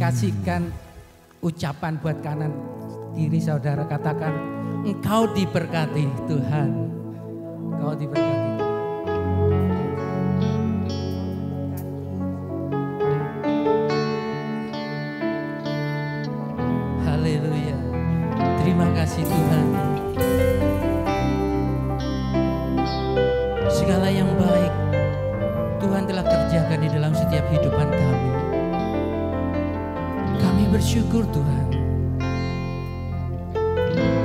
kasihkan ucapan buat kanan kiri saudara, katakan engkau diberkati Tuhan. Engkau diberkati. Haleluya. Terima kasih Tuhan. Segala yang baik Tuhan telah kerjakan di dalam setiap kehidupan kami. Kami bersyukur Tuhan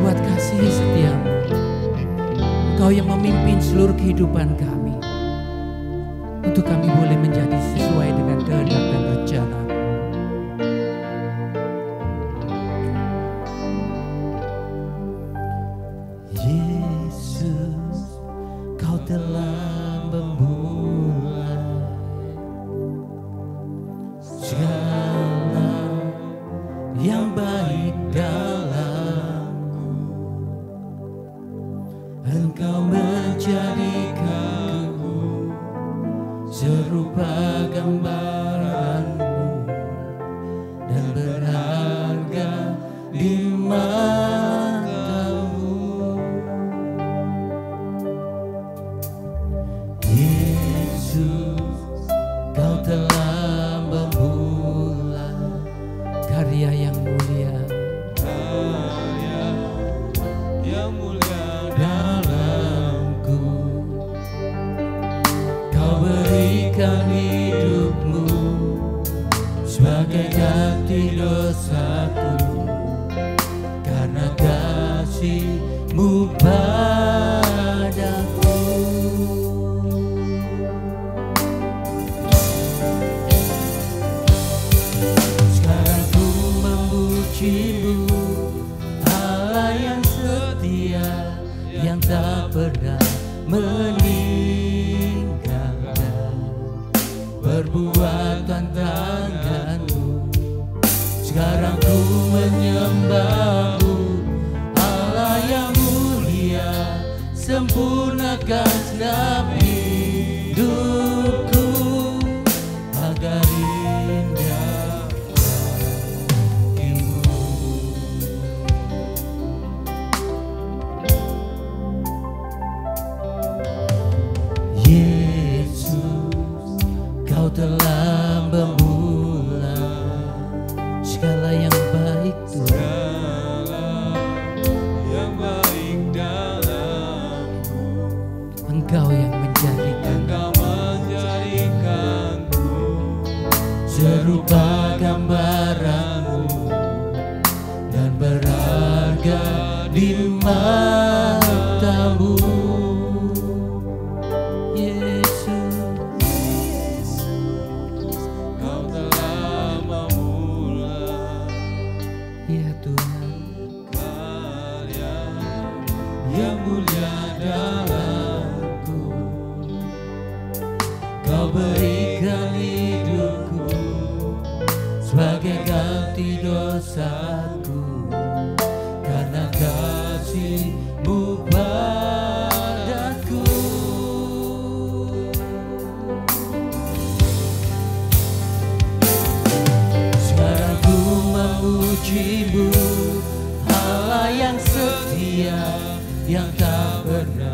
buat kasih setiamu. Engkau yang memimpin seluruh kehidupan kami, untuk kami boleh menjadi sesuai dengan kehendak dan rencana. Yesus, Kau telah memulai segala yang baik dalamku. Engkau menjadikanku serupa gambaranmu dan berharga di matamu. Yesus, Kau telah memulai karya yang mulia, dalamku. Kau berikan hidupmu sebagai ganti dosaku, karena kasih-Mu padaku. Sekarang ku memuji-Mu, Allah yang setia, yang tak pernah meninggalkan perbuatan tangan-Mu. Sekarang ku menyembah-Mu, Allah yang mulia, sempurnakan segenap hidupku agar indah bagimu. Yesus, Kau telah memulai segala yang baik Tuhan, yang baik dalamku. Engkau yang menjadikanku serupa gambaran-Mu dan berharga di mata-Mu. Yesus, Kau telah memulai, ya Tuhan, karya yang mulia dalamku. Kau berikan hidupku sebagai ganti dosaku, karena kasih-Mu padaku. Sekarang ku memuji-Mu, Allah yang setia, yang tak pernah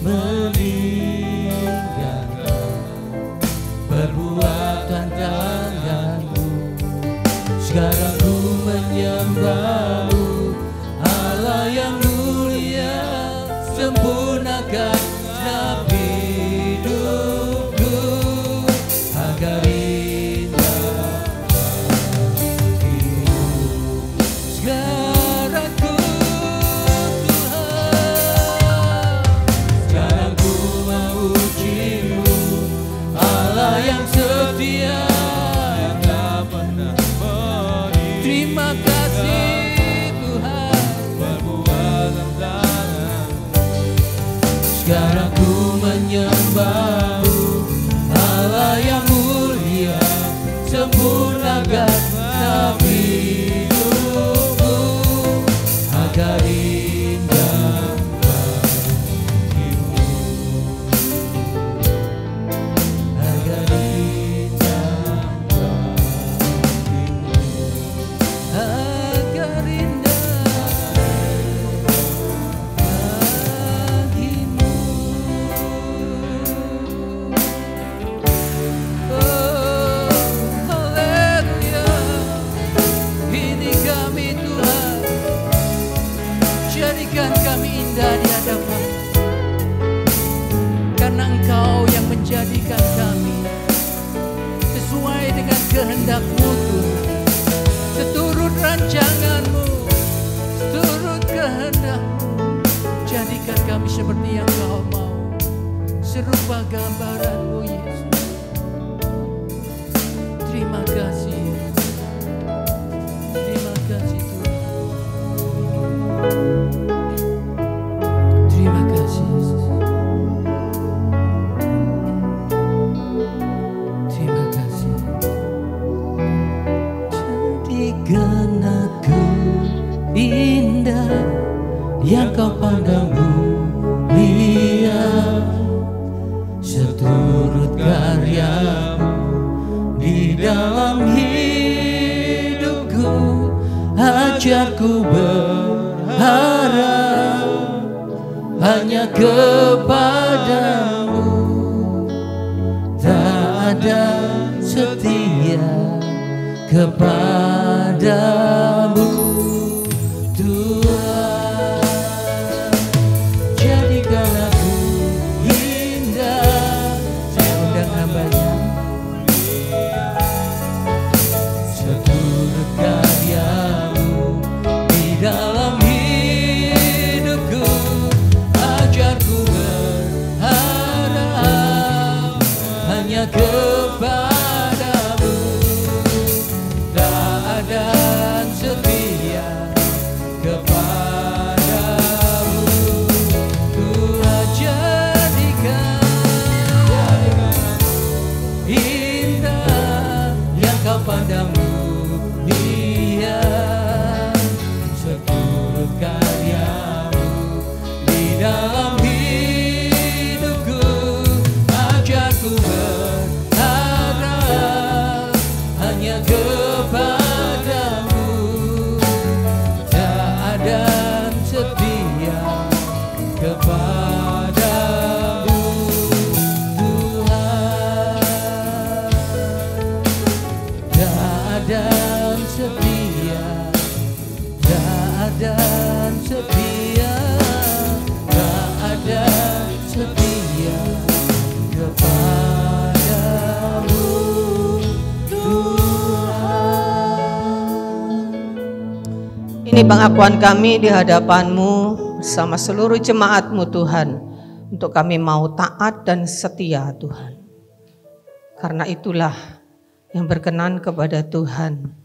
meninggalkan perbuatan tangan-Mu. Sekarang ku menyembah-Mu, Allah yang mulia, sempurnakan segenap hidupku agar indah bagimu. Sekarang ku Tuhan, sekarang ku memuji-Mu, Allah yang setia, yang tak pernah meninggalkan. Terima kasih Tuhan, perbuatan tangan-Mu. Sekarang ku menyembah-Mu, Allah yang mulia, sempurnakan segenap hidupku agar indah bagimu, agar indah kehendak-Mu Tuhan, seturut rancangan-Mu, seturut kehendak-Mu. Jadikan kami seperti yang Kau mau, serupa gambaran-Mu Yesus. Terima kasih, terima kasih Tuhan. Terima kasih Yesus. Terima kasih. Jadikan aku indah yang Kau pandang mulia, seturut karya-Mu di dalam hidupku. Ajarku berharap hanya kepadamu, tak ada setia kepadamu Tuhan. Jadikan aku indah, saya undang hamba-Nya, seturut karya-Mu di dalam hidupku. Ajarku berharap hanya kepadamu, tak ada setia kepadamu Tuhan. Jadikan indah yang Kau pandang mulia, seturut karya-Mu di dalam hidupku. Ajarku berharap hanya kepadamu, tak ada setia kepadamu Tuhan. Tak ada setia, tak ada setia, tak ada setia kepadamu Tuhan. Ini pengakuan kami di hadapan-Mu sama seluruh jemaat-Mu Tuhan, untuk kami mau taat dan setia Tuhan. Karena itulah yang berkenan kepada Tuhan,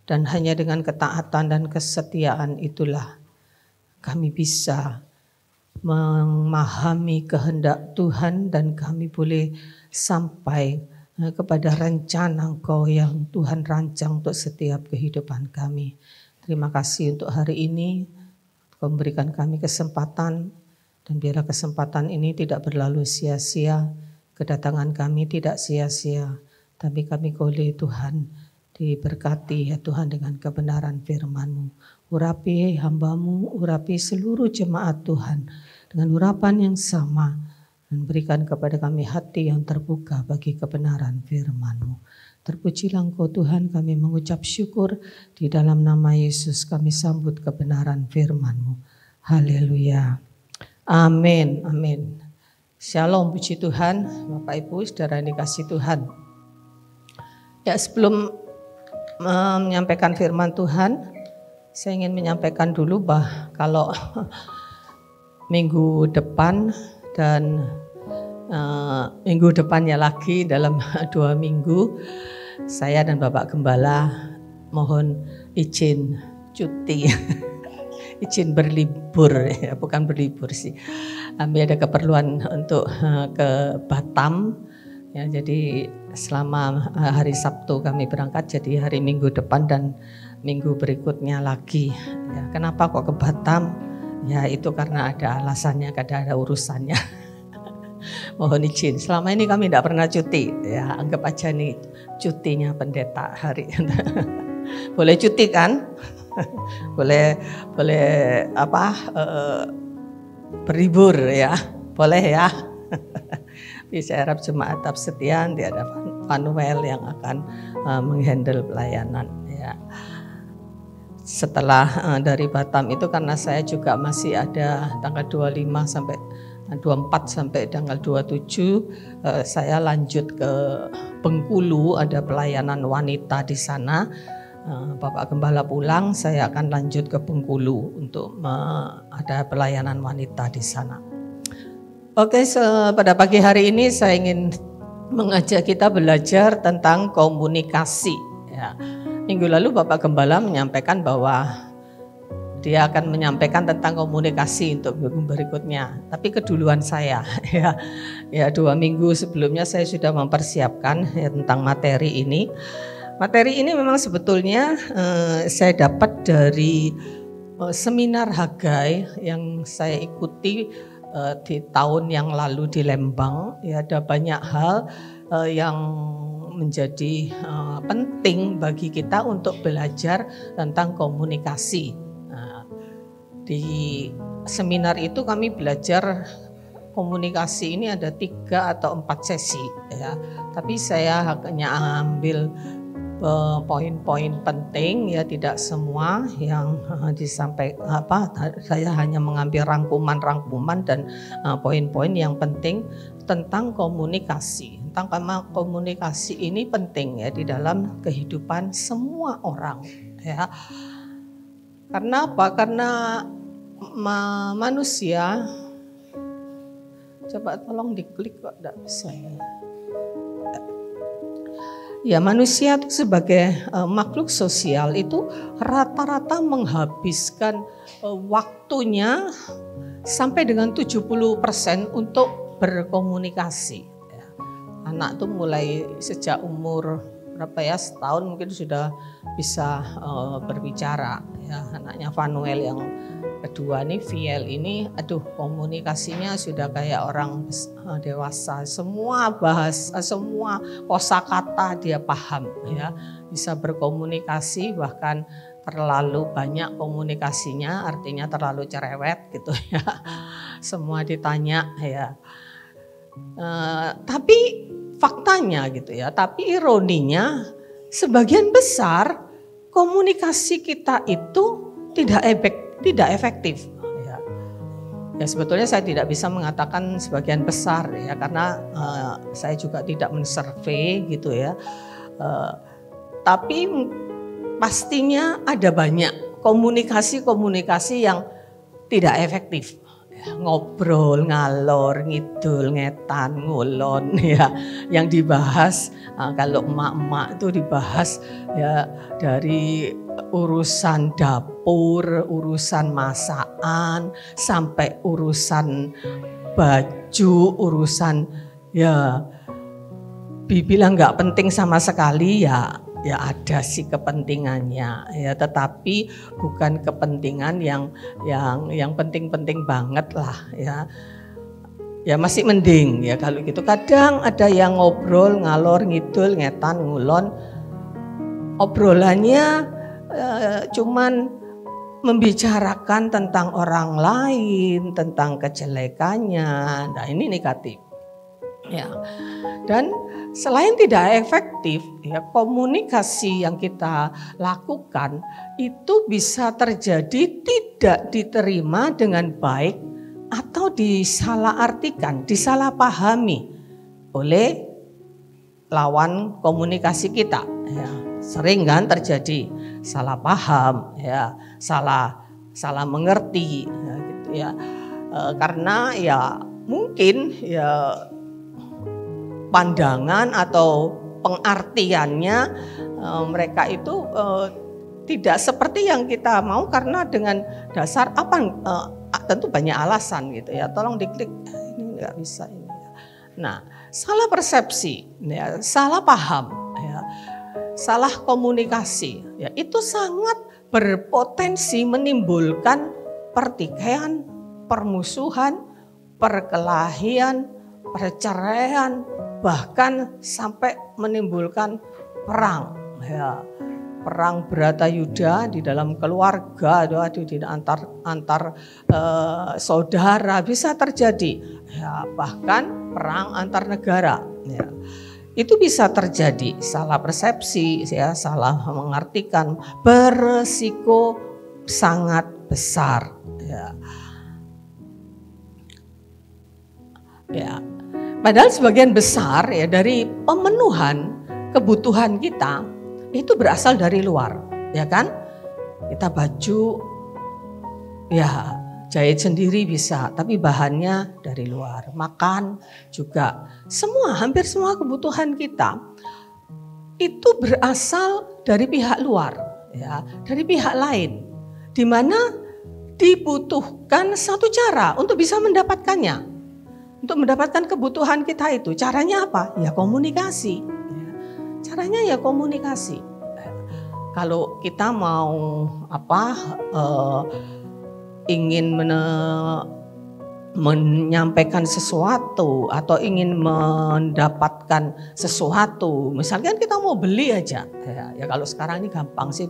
dan hanya dengan ketaatan dan kesetiaan itulah kami bisa memahami kehendak Tuhan, dan kami boleh sampai kepada rencana Engkau yang Tuhan rancang untuk setiap kehidupan kami. Terima kasih untuk hari ini, Kau memberikan kami kesempatan, dan biarlah kesempatan ini tidak berlalu sia-sia, kedatangan kami tidak sia-sia, tapi kami boleh Tuhan diberkati ya Tuhan dengan kebenaran firman-Mu. Urapi hamba-Mu, urapi seluruh jemaat Tuhan dengan urapan yang sama, dan berikan kepada kami hati yang terbuka bagi kebenaran firman-Mu. Terpujilah Engkau Tuhan, kami mengucap syukur di dalam nama Yesus, kami sambut kebenaran firman-Mu. Haleluya. Amin, amin. Shalom, puji Tuhan, Bapak Ibu, saudara yang dikasihi Tuhan. Ya, sebelum menyampaikan firman Tuhan, saya ingin menyampaikan dulu kalau minggu depan dan minggu depannya lagi dalam 2 minggu, saya dan Bapak Gembala mohon izin cuti, izin berlibur, ya, bukan berlibur sih. Kami ada keperluan untuk ke Batam, ya, jadi selama hari Sabtu kami berangkat, jadi hari Minggu depan dan minggu berikutnya lagi. Ya, kenapa kok ke Batam? Ya itu karena ada alasannya, kadang ada urusannya. Mohon izin. Selama ini kami tidak pernah cuti. Ya anggap aja nih cutinya pendeta hari. Boleh cuti kan? boleh berlibur ya, boleh ya. Saya harap jemaat tetap setia, ada Manuel yang akan menghandle pelayanan ya. Setelah dari Batam itu, karena saya juga masih ada tanggal 25 sampai 24 sampai tanggal 27 saya lanjut ke Bengkulu, ada pelayanan wanita di sana. Bapak Gembala pulang, saya akan lanjut ke Bengkulu untuk ada pelayanan wanita di sana. Oke, pada pagi hari ini saya ingin mengajak kita belajar tentang komunikasi. Ya. Minggu lalu Bapak Gembala menyampaikan bahwa dia akan menyampaikan tentang komunikasi untuk minggu berikutnya. Tapi keduluan saya, ya 2 minggu sebelumnya saya sudah mempersiapkan tentang materi ini. Materi ini memang sebetulnya saya dapat dari seminar Hagai yang saya ikuti di tahun yang lalu di Lembang. Ya, ada banyak hal yang menjadi penting bagi kita untuk belajar tentang komunikasi. Nah, di seminar itu kami belajar komunikasi ini ada 3 atau 4 sesi, ya. Tapi saya hanya ambil poin-poin penting, ya, tidak semua yang disampaikan saya hanya mengambil rangkuman dan poin-poin yang penting tentang komunikasi. Tentang komunikasi ini penting, ya, di dalam kehidupan semua orang, ya. Karena apa? Karena manusia, coba tolong diklik kok enggak bisa ya. Ya, manusia itu sebagai makhluk sosial itu rata-rata menghabiskan waktunya sampai dengan 70% untuk berkomunikasi. Ya. Anak tuh mulai sejak umur berapa ya, setahun mungkin sudah bisa berbicara. Ya, anaknya Vanuel yang kedua nih, Viel ini, komunikasinya sudah kayak orang dewasa. Semua bahasa, semua kosakata dia paham, ya. Bisa berkomunikasi, bahkan terlalu banyak komunikasinya, artinya terlalu cerewet gitu ya. Semua ditanya, ya. Tapi faktanya gitu ya, tapi ironinya sebagian besar komunikasi kita itu tidak efektif. Ya, sebetulnya saya tidak bisa mengatakan sebagian besar, ya, karena saya juga tidak mensurvei gitu ya. Tapi pastinya ada banyak komunikasi yang tidak efektif. Ngobrol, ngalor, ngidul, ngetan, ngulon, ya. Yang dibahas kalau emak-emak itu dibahas ya dari urusan dapur, urusan masakan, sampai urusan baju, urusan ya dibilang nggak penting sama sekali, ya ada sih kepentingannya, ya, tetapi bukan kepentingan yang penting-penting banget lah, ya. Ya masih mending ya kalau gitu. Kadang ada yang ngobrol, ngalor, ngidul, ngetan, ngulon, obrolannya cuman membicarakan tentang orang lain, tentang kejelekannya. Nah, ini negatif. Ya. Dan selain tidak efektif, ya, komunikasi yang kita lakukan itu bisa terjadi tidak diterima dengan baik atau disalahartikan, disalahpahami oleh lawan komunikasi kita. Ya, sering kan terjadi salah paham, ya, salah mengerti, ya, gitu ya. Karena ya mungkin ya pandangan atau pengartiannya mereka itu tidak seperti yang kita mau, karena dengan dasar apa, tentu banyak alasan gitu ya. Tolong diklik, ini nggak bisa ini. Nah, salah persepsi, ya, salah paham, ya, salah komunikasi, ya, itu sangat berpotensi menimbulkan pertikaian, permusuhan, perkelahian, perceraian, bahkan sampai menimbulkan perang, ya. Perang Bratayuda di dalam keluarga, di antar saudara bisa terjadi, ya, bahkan perang antar negara, ya. Itu bisa terjadi, salah persepsi, ya, salah mengartikan, beresiko sangat besar, ya. Ya. Padahal sebagian besar ya dari pemenuhan kebutuhan kita itu berasal dari luar, ya kan? Kita baju ya jahit sendiri bisa, tapi bahannya dari luar. Makan juga, hampir semua kebutuhan kita itu berasal dari pihak luar, ya, dari pihak lain, di mana dibutuhkan satu cara untuk bisa mendapatkannya, untuk mendapatkan kebutuhan kita itu. Caranya apa? Ya komunikasi. Caranya ya komunikasi. Kalau kita mau ingin menyampaikan sesuatu atau ingin mendapatkan sesuatu, misalkan kita mau beli aja, ya kalau sekarang ini gampang sih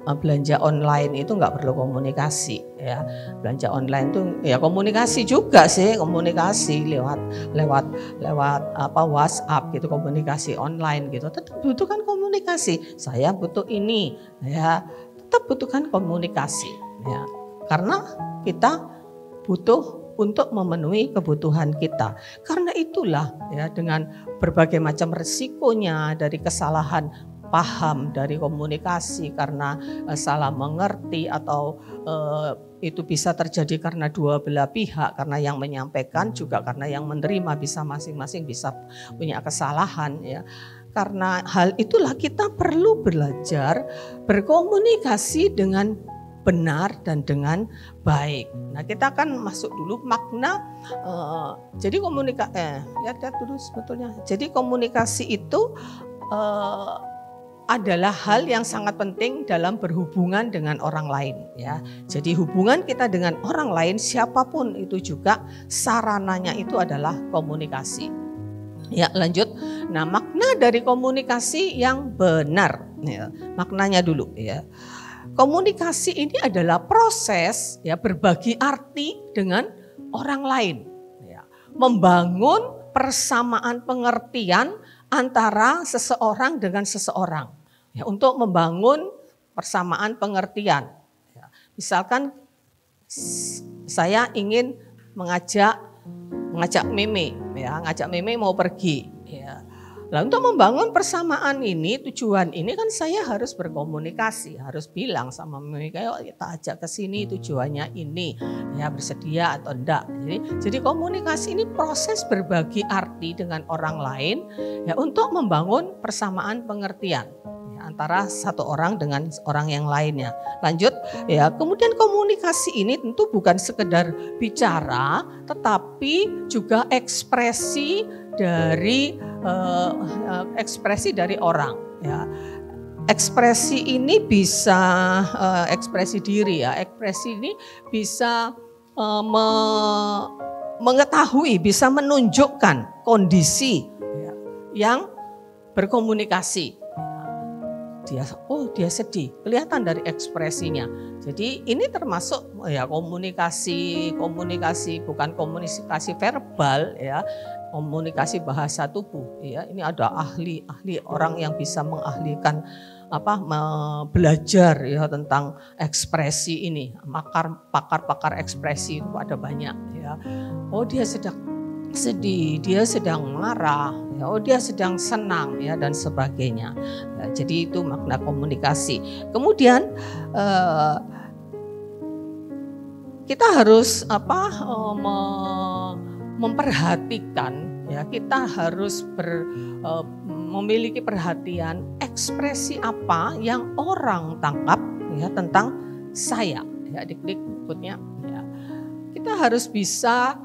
belanja online itu nggak perlu komunikasi, ya belanja online itu ya komunikasi juga sih, komunikasi lewat WhatsApp gitu, komunikasi online gitu, tetap butuhkan komunikasi. Saya butuh ini, ya tetap butuhkan komunikasi, ya karena kita butuh untuk memenuhi kebutuhan kita. Karena itulah ya dengan berbagai macam resikonya dari kesalahan paham dari komunikasi karena salah mengerti atau itu bisa terjadi karena dua belah pihak, karena yang menyampaikan juga karena yang menerima bisa masing-masing bisa punya kesalahan ya. Karena hal itulah kita perlu belajar berkomunikasi dengan benar dan dengan baik. Nah, kita akan masuk dulu makna. Jadi lihat dulu sebetulnya. Jadi komunikasi itu adalah hal yang sangat penting dalam berhubungan dengan orang lain. Ya, jadi hubungan kita dengan orang lain siapapun itu juga sarananya itu adalah komunikasi. Ya, lanjut. Nah, makna dari komunikasi yang benar. Ya, maknanya dulu ya. Komunikasi ini adalah proses ya berbagi arti dengan orang lain, ya, membangun persamaan pengertian antara seseorang dengan seseorang, ya, untuk membangun persamaan pengertian. Ya, misalkan saya ingin mengajak Meme, ya, ngajak Meme mau pergi. Ya. Nah, untuk membangun persamaan ini, tujuan ini kan saya harus berkomunikasi, harus bilang sama mereka, yuk kita ajak ke sini tujuannya ini, ya bersedia atau enggak. Jadi komunikasi ini proses berbagi arti dengan orang lain, ya untuk membangun persamaan pengertian ya, antara satu orang dengan orang yang lainnya. Lanjut, ya kemudian komunikasi ini tentu bukan sekedar bicara, tetapi juga ekspresi dari orang, ya. Ekspresi ini bisa ekspresi diri, ya. Ekspresi ini bisa mengetahui, bisa menunjukkan kondisi ya, yang berkomunikasi. Dia sedih, kelihatan dari ekspresinya. Jadi ini termasuk ya komunikasi bukan komunikasi verbal ya, komunikasi bahasa tubuh ya. Ini ada ahli orang yang bisa mengahlikan belajar ya tentang ekspresi ini. Pakar ekspresi itu ada banyak ya. Dia sedang sedih, dia sedang marah, ya, dia sedang senang ya dan sebagainya. Ya, jadi itu makna komunikasi. Kemudian kita harus memperhatikan ya, kita harus memiliki perhatian ekspresi apa yang orang tangkap ya tentang saya. Ya, adik-adik berikutnya ya. Kita harus bisa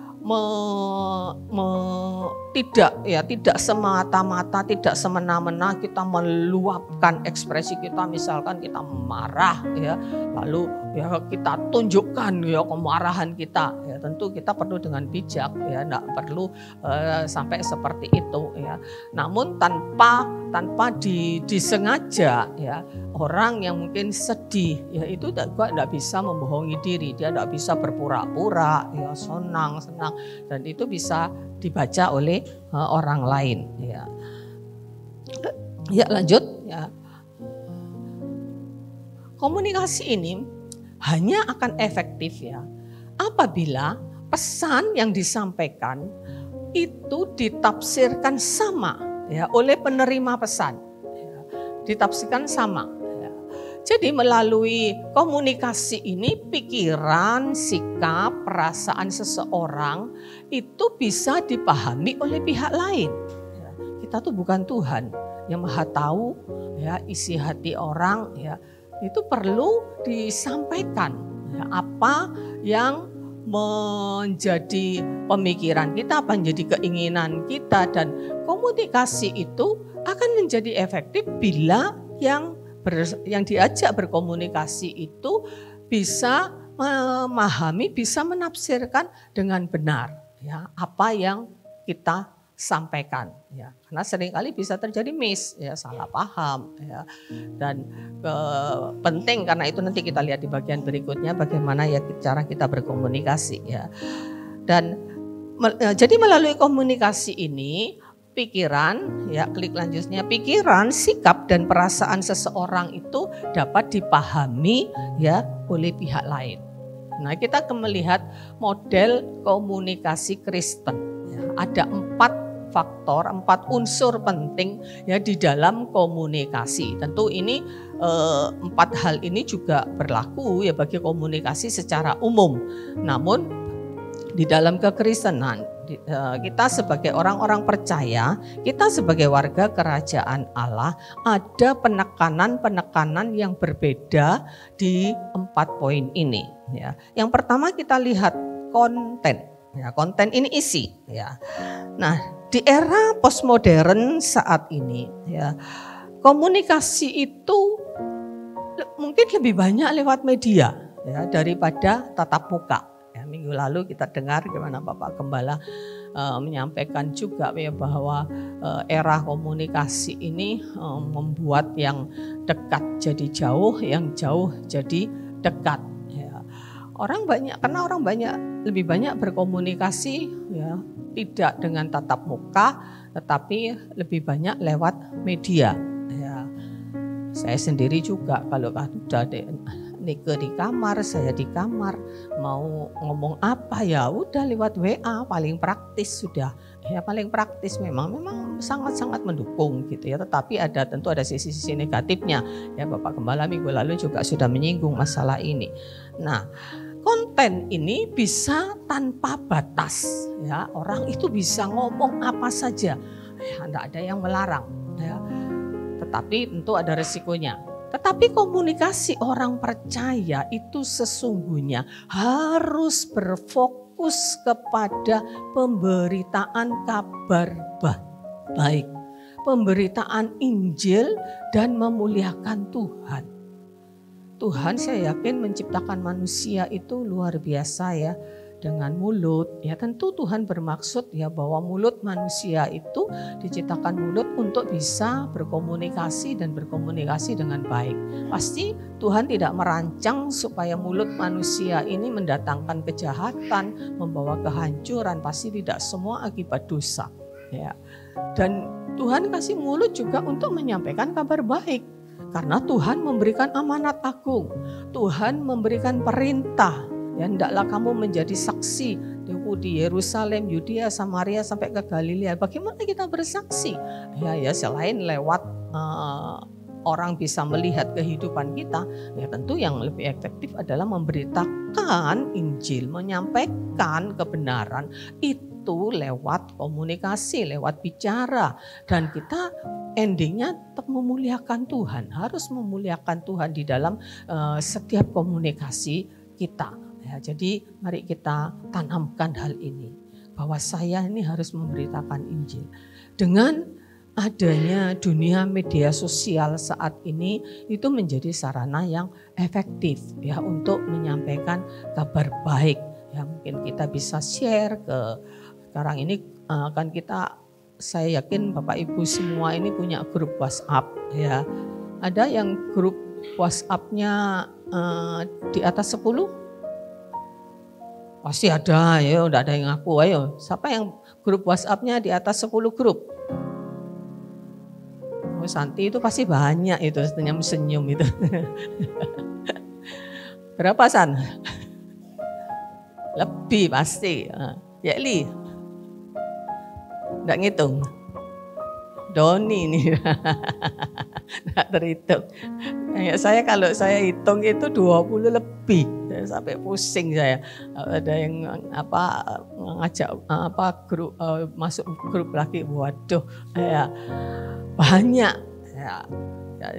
tidak semata-mata, tidak semena-mena kita meluapkan ekspresi kita. Misalkan kita marah ya, lalu ya kita tunjukkan ya kemarahan kita. Ya, tentu kita perlu dengan bijak ya, tidak perlu sampai seperti itu ya. Namun tanpa disengaja ya, orang yang mungkin sedih ya itu tidak bisa membohongi diri, dia tidak bisa berpura-pura ya senang dan itu bisa dibaca oleh orang lain ya. Ya lanjut ya. Komunikasi ini hanya akan efektif ya apabila pesan yang disampaikan itu ditafsirkan sama ya oleh penerima pesan. Ya, ditafsirkan sama. Ya. Jadi melalui komunikasi ini pikiran, sikap, perasaan seseorang itu bisa dipahami oleh pihak lain. Ya, kita tuh bukan Tuhan yang maha tahu ya isi hati orang ya. Itu perlu disampaikan ya, apa yang menjadi pemikiran kita, apa menjadi keinginan kita, dan komunikasi itu akan menjadi efektif bila yang diajak berkomunikasi itu bisa memahami, bisa menafsirkan dengan benar ya apa yang kita sampaikan ya, karena seringkali bisa terjadi ya, salah paham ya, dan penting karena itu nanti kita lihat di bagian berikutnya bagaimana ya cara kita berkomunikasi ya. Dan jadi melalui komunikasi ini pikiran ya, klik lanjutnya, pikiran, sikap dan perasaan seseorang itu dapat dipahami ya oleh pihak lain. Nah, kita akan melihat model komunikasi Kristen. Ya, ada 4 faktor, 4 unsur penting ya di dalam komunikasi. Tentu ini 4 hal ini juga berlaku ya bagi komunikasi secara umum. Namun di dalam kekristenan kita sebagai orang-orang percaya, kita sebagai warga kerajaan Allah ada penekanan-penekanan yang berbeda di 4 poin ini ya. Yang pertama kita lihat konten. Ya, konten ini isi ya. Nah, di era postmodern saat ini ya, komunikasi itu mungkin lebih banyak lewat media ya daripada tatap muka. Ya, minggu lalu kita dengar gimana Bapak Gembala menyampaikan juga ya bahwa era komunikasi ini membuat yang dekat jadi jauh, yang jauh jadi dekat. Karena orang lebih banyak berkomunikasi ya tidak dengan tatap muka, tetapi lebih banyak lewat media. Ya, saya sendiri juga kalau sudah Nike di kamar, saya di kamar, mau ngomong apa ya udah lewat WA, paling praktis sudah. Ya paling praktis memang sangat-sangat mendukung gitu ya. Tetapi tentu ada sisi-sisi negatifnya. Ya Bapak Gembala minggu lalu juga sudah menyinggung masalah ini. Nah, konten ini bisa tanpa batas ya, orang itu bisa ngomong apa saja ya, tidak ada yang melarang ya, tetapi tentu ada resikonya. Tetapi komunikasi orang percaya itu sesungguhnya harus berfokus kepada pemberitaan kabar baik, pemberitaan Injil dan memuliakan Tuhan. Tuhan saya yakin menciptakan manusia itu luar biasa ya dengan mulut. Ya tentu Tuhan bermaksud ya bahwa mulut manusia itu diciptakan mulut untuk bisa berkomunikasi dan berkomunikasi dengan baik. Pasti Tuhan tidak merancang supaya mulut manusia ini mendatangkan kejahatan, membawa kehancuran. Pasti tidak semua akibat dosa. Ya. Dan Tuhan kasih mulut juga untuk menyampaikan kabar baik. Karena Tuhan memberikan amanat agung, Tuhan memberikan perintah, ya hendaklah kamu menjadi saksi di Yerusalem, Yudea, Samaria sampai ke Galilea. Bagaimana kita bersaksi? Ya selain lewat orang bisa melihat kehidupan kita, ya tentu yang lebih efektif adalah memberitakan Injil, menyampaikan kebenaran itu lewat komunikasi, lewat bicara, dan kita endingnya tetap memuliakan Tuhan, harus memuliakan Tuhan di dalam setiap komunikasi kita. Ya, jadi mari kita tanamkan hal ini, bahwa saya ini harus memberitakan Injil. Dengan adanya dunia media sosial saat ini itu menjadi sarana yang efektif ya untuk menyampaikan kabar baik. Ya mungkin kita bisa share ke sekarang ini kan saya yakin Bapak Ibu semua ini punya grup WhatsApp ya. Ada yang grup WhatsApp-nya di atas 10? Pasti ada ya, udah ada yang ngaku. Ayo, siapa yang grup WhatsApp-nya di atas 10 grup? Oh, Santi itu pasti banyak itu, senyum itu. Berapa San? Lebih pasti. Ya Li. Enggak ngitung. Doni nih. Enggak terhitung. Saya kalau saya hitung itu 20 lebih. Sampai pusing saya. Ada yang ngajak grup masuk grup lagi. Waduh, ya banyak. Ya,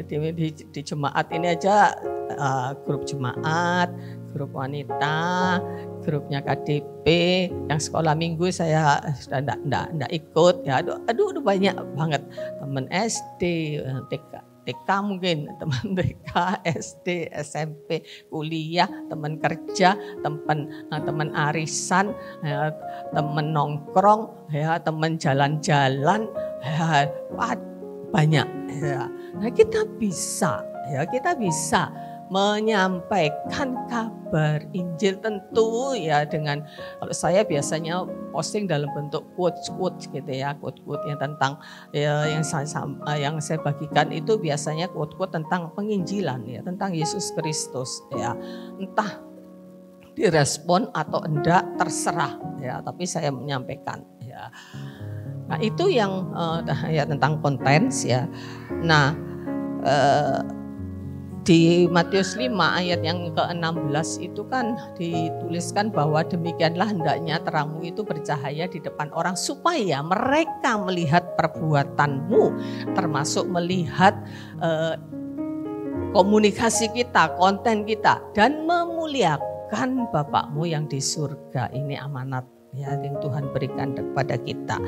di jemaat ini aja grup jemaat, grup wanita, grupnya KDP, yang sekolah minggu saya sudah enggak ikut. Ya, aduh banyak banget. Teman SD, TK mungkin, teman TK, SD, SMP, kuliah, teman kerja, teman arisan, ya, teman nongkrong, ya, teman jalan-jalan, ya, banyak. Ya. Nah, kita bisa menyampaikan kabar Injil tentu ya dengan, kalau saya biasanya posting dalam bentuk quotes gitu ya, quote yang tentang yang saya bagikan itu biasanya quote tentang penginjilan ya, tentang Yesus Kristus ya. Entah direspon atau enggak terserah ya, tapi saya menyampaikan ya. Nah, itu yang ya tentang konten ya. Nah, di Matius 5 ayat yang ke-16 itu kan dituliskan bahwa demikianlah hendaknya terangmu itu bercahaya di depan orang supaya mereka melihat perbuatanmu, termasuk melihat komunikasi kita, konten kita, dan memuliakan Bapakmu yang di surga. Ini amanat ya yang Tuhan berikan kepada kita.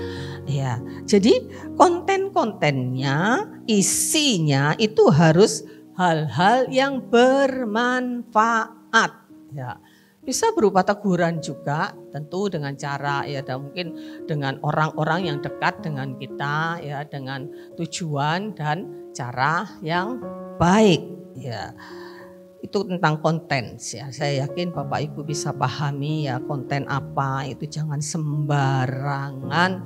Ya, jadi konten-kontennya, isinya itu harus hal-hal yang bermanfaat. Ya, bisa berupa teguran juga, tentu dengan cara ya, dan mungkin dengan orang-orang yang dekat dengan kita ya, dengan tujuan dan cara yang baik. Ya. Itu tentang konten ya. Saya yakin Bapak Ibu bisa pahami ya, konten apa itu jangan sembarangan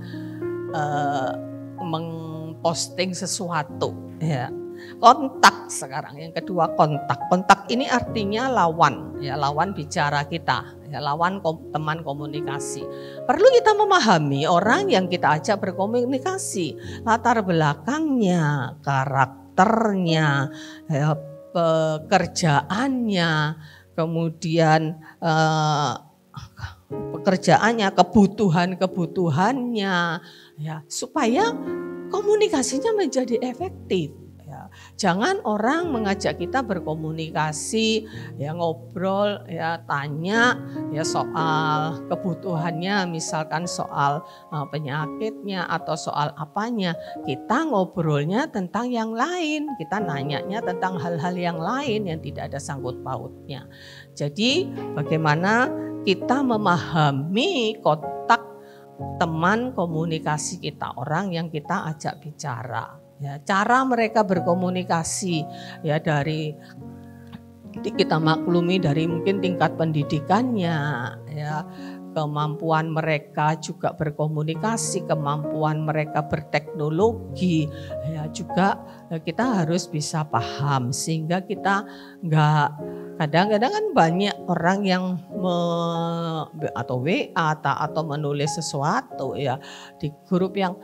mengposting sesuatu ya. Kontak sekarang yang kedua, kontak ini artinya lawan ya, lawan bicara kita ya, lawan teman komunikasi. Perlu kita memahami orang yang kita ajak berkomunikasi, latar belakangnya, karakternya ya, pekerjaannya, kemudian pekerjaannya, kebutuhannya, ya, supaya komunikasinya menjadi efektif. Ya. Jangan orang mengajak kita berkomunikasi, ya ngobrol, ya tanya, ya soal kebutuhannya, misalkan soal penyakitnya atau soal apanya. Kita ngobrolnya tentang yang lain, kita nanyanya tentang hal-hal yang lain yang tidak ada sangkut pautnya. Jadi bagaimana kita memahami kontak teman komunikasi kita, orang yang kita ajak bicara. Ya, cara mereka berkomunikasi ya, dari kita maklumi dari mungkin tingkat pendidikannya ya, kemampuan mereka juga berkomunikasi, kemampuan mereka berteknologi ya, juga kita harus bisa paham sehingga kita enggak, kadang-kadang kan banyak orang yang atau WA atau menulis sesuatu ya di grup yang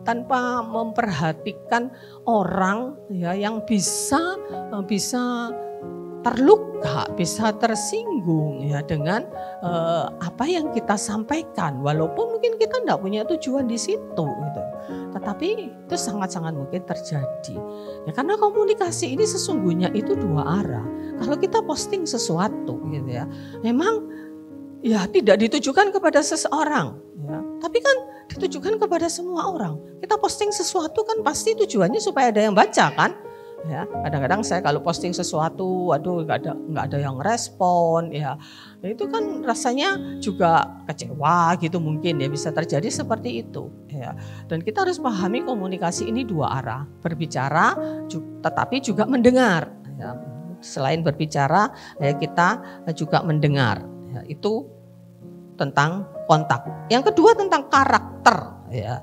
tanpa memperhatikan orang ya, yang bisa terluka, bisa tersinggung ya dengan apa yang kita sampaikan, walaupun mungkin kita enggak punya tujuan di situ gitu. Tetapi itu sangat-sangat mungkin terjadi. Ya, karena komunikasi ini sesungguhnya itu dua arah. Kalau kita posting sesuatu gitu ya, memang ya tidak ditujukan kepada seseorang ya, tapi kan ditujukan kepada semua orang. Kita posting sesuatu kan pasti tujuannya supaya ada yang baca kan. Ya, kadang-kadang saya kalau posting sesuatu, waduh nggak ada yang respon ya, itu kan rasanya juga kecewa gitu, mungkin ya bisa terjadi seperti itu ya. Dan kita harus pahami komunikasi ini dua arah, berbicara tetapi juga mendengar ya. Selain berbicara ya, kita juga mendengar ya. Itu tentang kontak. Yang kedua tentang karakter ya.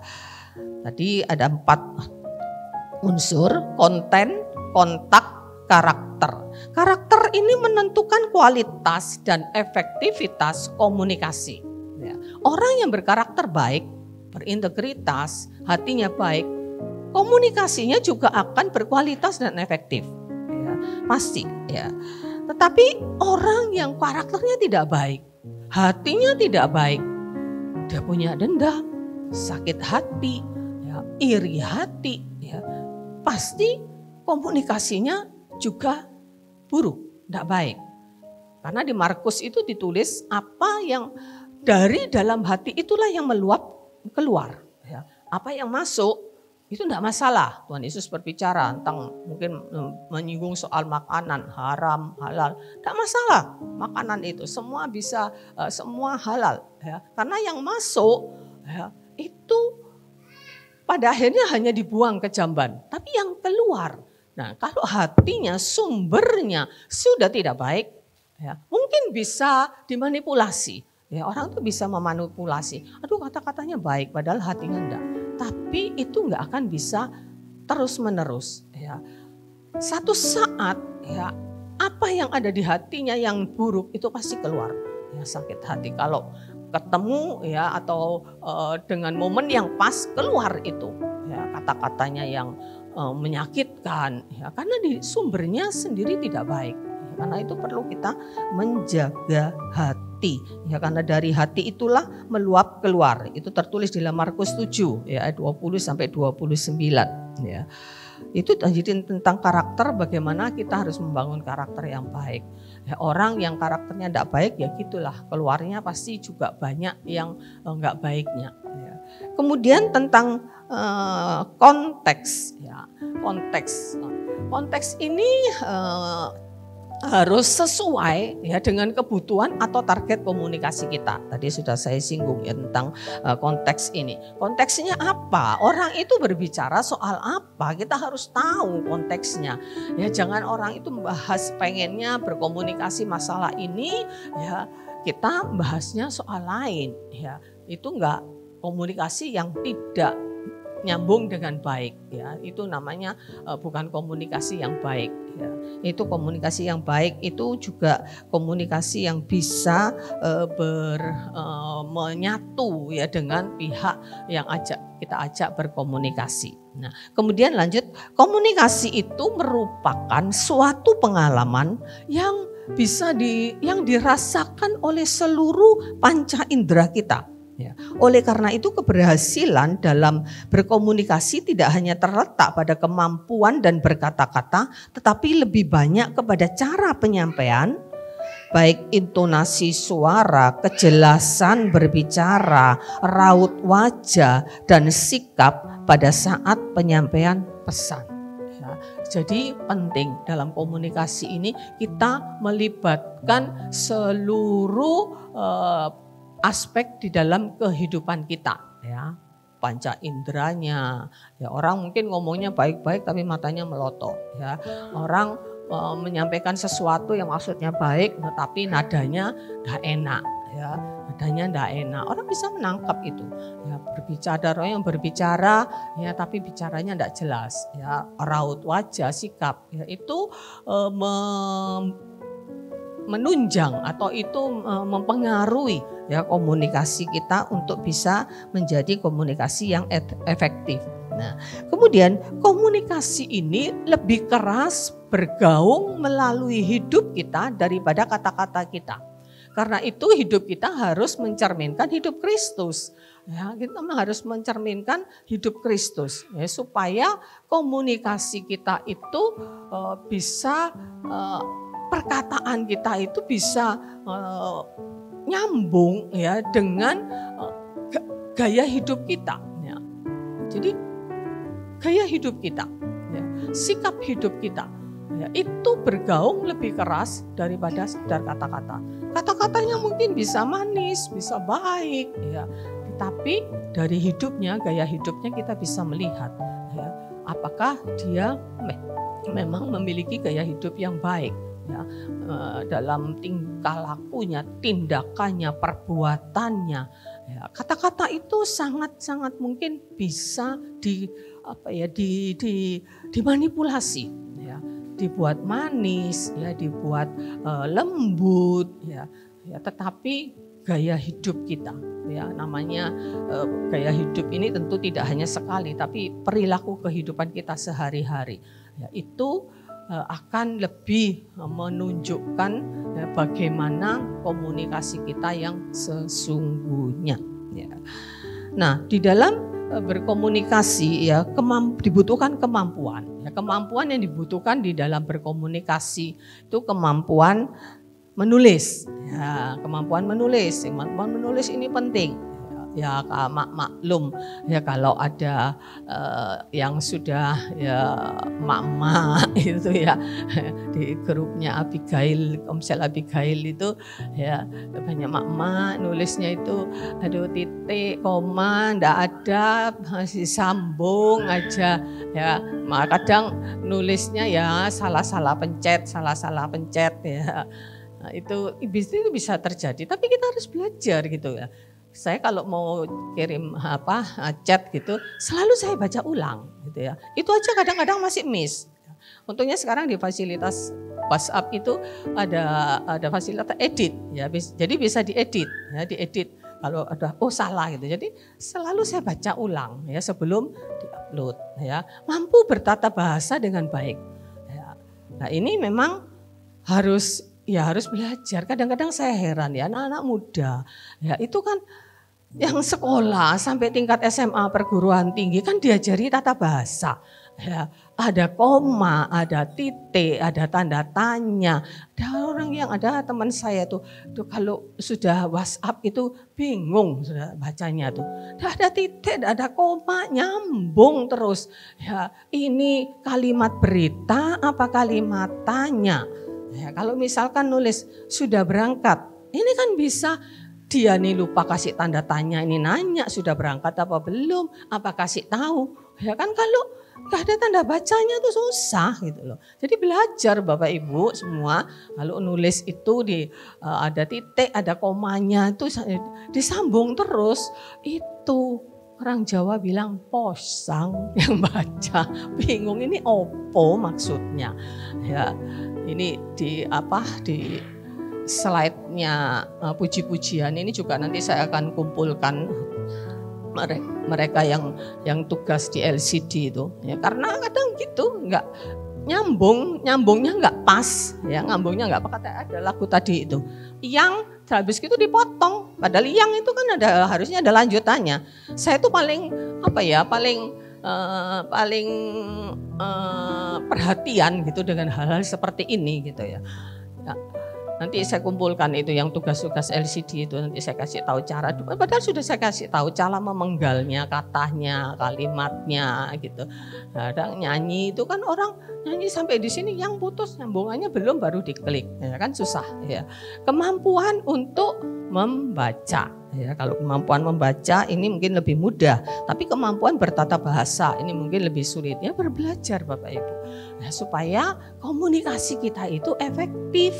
Tadi ada 4 unsur: konten, kontak, karakter. Karakter ini menentukan kualitas dan efektivitas komunikasi. Ya. Orang yang berkarakter baik berintegritas, hatinya baik, komunikasinya juga akan berkualitas dan efektif. Ya, pasti ya. Tetapi orang yang karakternya tidak baik, hatinya tidak baik, dia punya dendam, sakit hati, ya, iri hati, ya, pasti komunikasinya juga buruk, tidak baik. Karena di Markus itu ditulis apa yang dari dalam hati itulah yang meluap keluar. Ya. Apa yang masuk itu tidak masalah. Tuhan Yesus berbicara tentang mungkin menyinggung soal makanan haram, halal. Tidak masalah makanan itu. Semua bisa, semua halal. Ya. Karena yang masuk ya, itu pada akhirnya hanya dibuang ke jamban. Tapi yang keluar. Nah kalau hatinya, sumbernya sudah tidak baik. Ya, mungkin bisa dimanipulasi. Ya, orang tuh bisa memanipulasi. Aduh kata-katanya baik padahal hatinya enggak. Tapi itu enggak akan bisa terus menerus. Ya. Satu saat ya apa yang ada di hatinya yang buruk itu pasti keluar. Ya, sakit hati kalau ketemu ya atau dengan momen yang pas keluar itu. Ya, kata-katanya yang menyakitkan. Ya, karena di sumbernya sendiri tidak baik. Karena itu perlu kita menjaga hati. Ya, karena dari hati itulah meluap keluar. Itu tertulis di dalam Markus 7 ya, ayat 20 sampai 29 ya. Itu jadi tentang karakter, bagaimana kita harus membangun karakter yang baik. Ya, orang yang karakternya tidak baik ya gitulah, keluarnya pasti juga banyak yang enggak baiknya. Ya. Kemudian tentang konteks ya, konteks ini harus sesuai ya dengan kebutuhan atau target komunikasi kita. Tadi sudah saya singgung ya tentang konteks ini. Konteksnya apa? Orang itu berbicara soal apa? Kita harus tahu konteksnya. Ya jangan orang itu membahas pengennya berkomunikasi masalah ini ya kita bahasnya soal lain ya. Itu enggak komunikasi yang tidak nyambung dengan baik ya, itu namanya bukan komunikasi yang baik ya. Itu komunikasi yang baik itu juga komunikasi yang bisa menyatu ya dengan pihak yang kita ajak berkomunikasi. Nah, kemudian lanjut, komunikasi itu merupakan suatu pengalaman yang bisa yang dirasakan oleh seluruh panca indera kita. Ya. Oleh karena itu keberhasilan dalam berkomunikasi tidak hanya terletak pada kemampuan dan berkata-kata, tetapi lebih banyak kepada cara penyampaian, baik intonasi suara, kejelasan berbicara, raut wajah, dan sikap pada saat penyampaian pesan. Ya. Jadi penting dalam komunikasi ini kita melibatkan seluruh aspek di dalam kehidupan kita ya, panca inderanya ya. Orang mungkin ngomongnya baik-baik tapi matanya melotot ya. Orang menyampaikan sesuatu yang maksudnya baik tetapi nadanya enggak enak ya, nadanya enggak enak. Orang bisa menangkap itu ya, berbicara orang yang berbicara ya tapi bicaranya enggak jelas ya, raut wajah, sikap ya itu menunjang atau itu mempengaruhi ya komunikasi kita untuk bisa menjadi komunikasi yang efektif. Nah, kemudian komunikasi ini lebih keras bergaung melalui hidup kita daripada kata-kata kita. Karena itu hidup kita harus mencerminkan hidup Kristus. Ya, kita harus mencerminkan hidup Kristus ya, supaya komunikasi kita itu bisa perkataan kita itu bisa nyambung ya dengan gaya hidup kita. Ya. Jadi gaya hidup kita, ya, sikap hidup kita, ya, itu bergaung lebih keras daripada sekedar kata-kata. Kata-katanya mungkin bisa manis, bisa baik, ya, tapi dari hidupnya, gaya hidupnya kita bisa melihat, ya, apakah dia memang memiliki gaya hidup yang baik. Ya, dalam tingkah lakunya, tindakannya, perbuatannya, ya, kata-kata itu sangat-sangat mungkin bisa dimanipulasi, ya, dibuat manis, ya, dibuat lembut, ya, tetapi gaya hidup kita. Ya, namanya gaya hidup ini tentu tidak hanya sekali, tapi perilaku kehidupan kita sehari-hari. Ya, itu akan lebih menunjukkan bagaimana komunikasi kita yang sesungguhnya. Ya. Nah, di dalam berkomunikasi ya dibutuhkan kemampuan. Ya, kemampuan yang dibutuhkan di dalam berkomunikasi itu kemampuan menulis. Ya, kemampuan menulis. Kemampuan menulis ini penting. Ya, maklum ya kalau ada yang sudah ya mak-mak itu ya di grupnya Abigail, Komsel Abigail itu ya banyak mak-mak nulisnya itu aduh titik koma ndak ada, masih sambung aja ya. Kadang nulisnya ya salah-salah pencet ya. Nah, itu bisa terjadi, tapi kita harus belajar gitu ya. Saya kalau mau kirim chat gitu, selalu saya baca ulang gitu ya. Itu aja kadang-kadang masih miss. Untungnya sekarang di fasilitas WhatsApp itu ada fasilitas edit ya. Jadi bisa diedit ya, diedit kalau ada salah gitu. Jadi selalu saya baca ulang ya sebelum diupload ya. Mampu bertata bahasa dengan baik. Ya. Nah, ini memang harus belajar. Kadang-kadang saya heran ya anak-anak muda ya itu kan yang sekolah sampai tingkat SMA perguruan tinggi kan diajari tata bahasa. Ya, ada koma, ada titik, ada tanda tanya. Ada teman saya tuh kalau sudah WhatsApp itu bingung sudah bacanya tuh. Ada titik, ada koma, nyambung terus. Ya, ini kalimat berita apa kalimat tanya? Ya, kalau misalkan nulis sudah berangkat, ini kan bisa dia nih lupa kasih tanda tanya, ini nanya sudah berangkat apa belum, apa kasih tahu. Ya kan kalau gak ada tanda bacanya tuh susah gitu loh. Jadi belajar Bapak Ibu semua, kalau nulis itu ada titik, ada komanya itu disambung terus. Itu orang Jawa bilang posang yang baca, bingung ini opo maksudnya. Ya. Ini di slide-nya puji-pujian ini juga nanti saya akan kumpulkan mereka yang tugas di LCD itu ya, karena kadang gitu nggak nyambungnya nggak pas ya, nyambungnya nggak apa, kata ada lagu tadi itu yang habis itu dipotong, padahal yang itu kan harusnya ada lanjutannya. Saya tuh paling perhatian gitu dengan hal-hal seperti ini gitu ya. Ya. Nanti saya kumpulkan itu yang tugas-tugas LCD itu, nanti saya kasih tahu cara. Padahal sudah saya kasih tahu cara memenggalnya, katanya, kalimatnya gitu. Kadang nyanyi itu kan orang nyanyi sampai di sini yang putus nyambungannya belum baru diklik, ya kan susah ya. Kemampuan untuk membaca. Ya, kalau kemampuan membaca ini mungkin lebih mudah, tapi kemampuan bertata bahasa ini mungkin lebih sulit. Ya berbelajar Bapak Ibu, ya, supaya komunikasi kita itu efektif.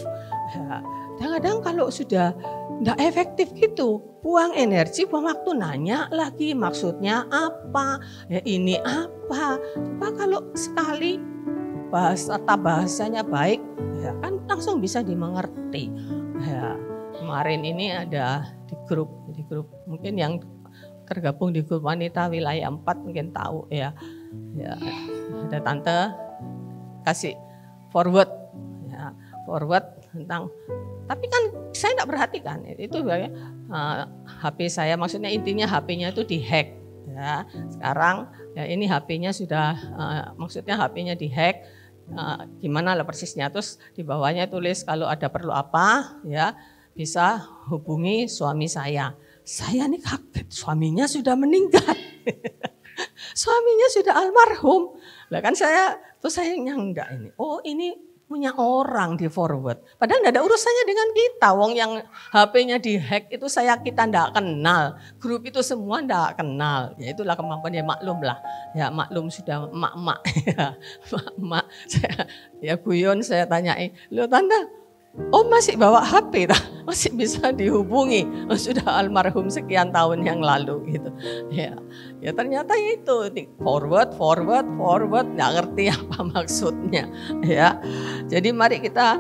Ya, kadang-kadang kalau sudah tidak efektif gitu, buang energi, buang waktu nanya lagi maksudnya apa, ya ini apa. Coba kalau sekali bahasanya baik, ya kan langsung bisa dimengerti. Ya, kemarin ini ada di grup mungkin yang tergabung di grup wanita wilayah 4 mungkin tahu ya. Ya, ada tante kasih forward tentang, tapi kan saya tidak perhatikan itu HP saya, maksudnya intinya HP-nya itu dihack ya. Sekarang ya ini HP-nya sudah maksudnya HP-nya dihack, gimana lah persisnya, terus di bawahnya tulis kalau ada perlu apa ya bisa hubungi suami saya. Saya nih kaget, suaminya sudah meninggal. Suaminya sudah almarhum. Lah kan saya nyangga ini. Oh, ini punya orang di forward. Padahal enggak ada urusannya dengan kita. Wong yang HP-nya dihack itu kita enggak kenal. Grup itu semua enggak kenal. Ya itulah kemampuan, ya maklum lah. Ya maklum sudah emak-emak. Ya, emak-emak. Ya guyon saya tanyai, "Loh Tante, Oh masih bawa HP, masih bisa dihubungi, sudah almarhum sekian tahun yang lalu gitu. Ya ternyata itu forward, nggak ngerti apa maksudnya. Ya, jadi mari kita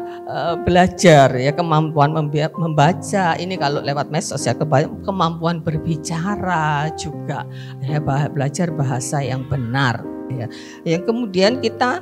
belajar ya kemampuan membaca. Ini kalau lewat medsos ya, kemampuan berbicara juga. Ya, belajar bahasa yang benar. Ya, yang kemudian kita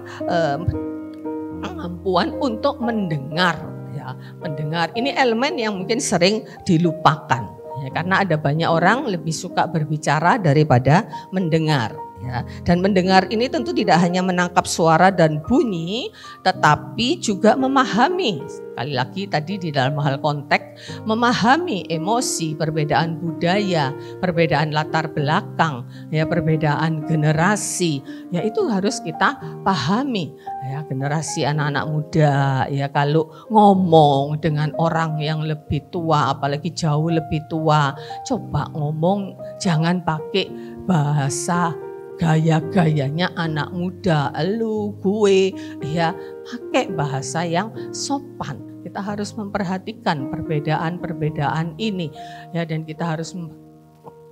kemampuan untuk mendengar. Ya, mendengar ini elemen yang mungkin sering dilupakan ya, karena ada banyak orang lebih suka berbicara daripada mendengar ya. Dan mendengar ini tentu tidak hanya menangkap suara dan bunyi, tetapi juga memahami. Sekali lagi tadi di dalam hal konteks, memahami emosi, perbedaan budaya, perbedaan latar belakang, ya perbedaan generasi, ya itu harus kita pahami. Ya, generasi anak-anak muda ya kalau ngomong dengan orang yang lebih tua, apalagi jauh lebih tua, coba ngomong jangan pakai bahasa gaya-gayanya anak muda, elu, gue, ya pakai bahasa yang sopan. Kita harus memperhatikan perbedaan-perbedaan ini ya, dan kita harus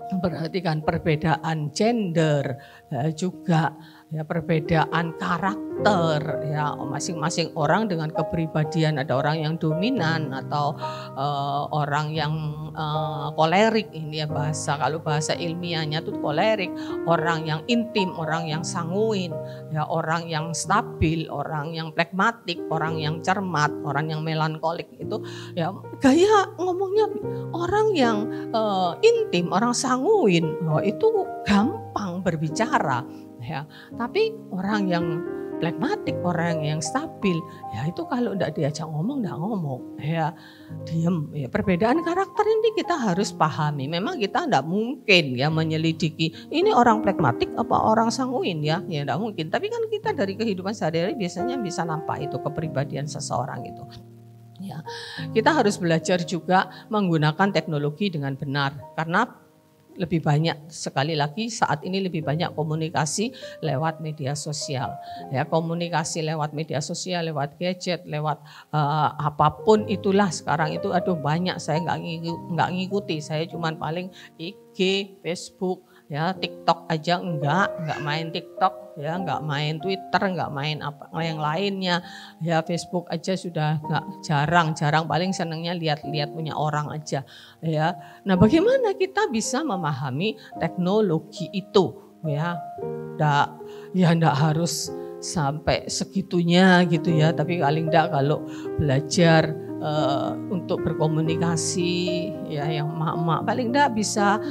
memperhatikan perbedaan gender ya, juga ya perbedaan karakter ya, masing-masing orang dengan kepribadian. Ada orang yang dominan atau orang yang kolerik, ini ya bahasa, kalau bahasa ilmiahnya tuh kolerik, orang yang intim, orang yang sanguin ya, orang yang stabil, orang yang pragmatik, orang yang cermat, orang yang melankolik. Itu ya gaya ngomongnya orang yang intim, orang sanguin, itu gampang berbicara ya, tapi orang yang pragmatik, orang yang stabil, ya itu kalau enggak diajak ngomong, enggak ngomong, ya diem. Ya, perbedaan karakter ini kita harus pahami. Memang kita enggak mungkin ya menyelidiki ini orang pragmatik apa orang sanguin ya enggak mungkin. Tapi kan kita dari kehidupan sehari-hari biasanya bisa nampak itu kepribadian seseorang itu. Ya, kita harus belajar juga menggunakan teknologi dengan benar, karena lebih banyak, sekali lagi saat ini lebih banyak komunikasi lewat media sosial ya, komunikasi lewat media sosial, lewat gadget, lewat apapun itulah sekarang itu. Aduh banyak, saya nggak ngikuti, saya cuman paling IG, Facebook ya, TikTok aja nggak main TikTok ya, nggak main Twitter, nggak main apa yang lainnya ya, Facebook aja sudah nggak, jarang, paling senangnya lihat-lihat punya orang aja ya. Nah bagaimana kita bisa memahami teknologi itu ya, nggak harus sampai segitunya gitu ya, tapi paling enggak kalau belajar untuk berkomunikasi ya, yang emak-emak paling enggak bisa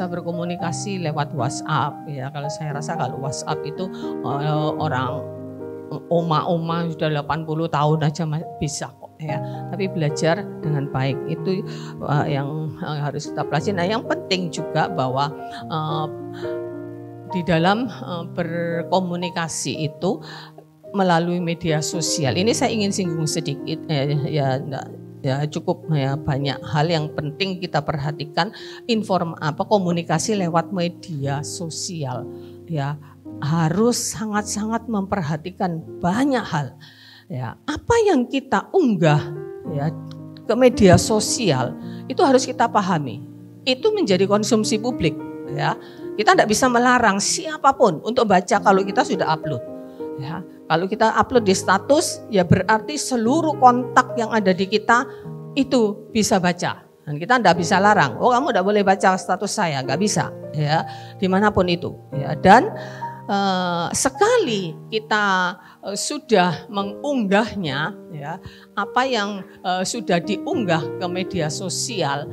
berkomunikasi lewat WhatsApp ya. Kalau saya rasa kalau WhatsApp itu orang oma-oma sudah 80 tahun aja bisa kok ya, tapi belajar dengan baik itu yang harus kita pelajari. Nah yang penting juga bahwa di dalam berkomunikasi itu melalui media sosial. Ini saya ingin singgung sedikit ya cukup ya, banyak hal yang penting kita perhatikan. Komunikasi lewat media sosial ya, harus sangat-sangat memperhatikan banyak hal ya. Apa yang kita unggah ya ke media sosial itu harus kita pahami. Itu menjadi konsumsi publik ya. Kita tidak bisa melarang siapapun untuk baca kalau kita sudah upload ya. Kalau kita upload di status, ya berarti seluruh kontak yang ada di kita itu bisa baca. Dan kita tidak bisa larang, oh kamu tidak boleh baca status saya, nggak bisa ya, dimanapun itu. Ya. Dan sekali kita sudah mengunggahnya, ya, apa yang sudah diunggah ke media sosial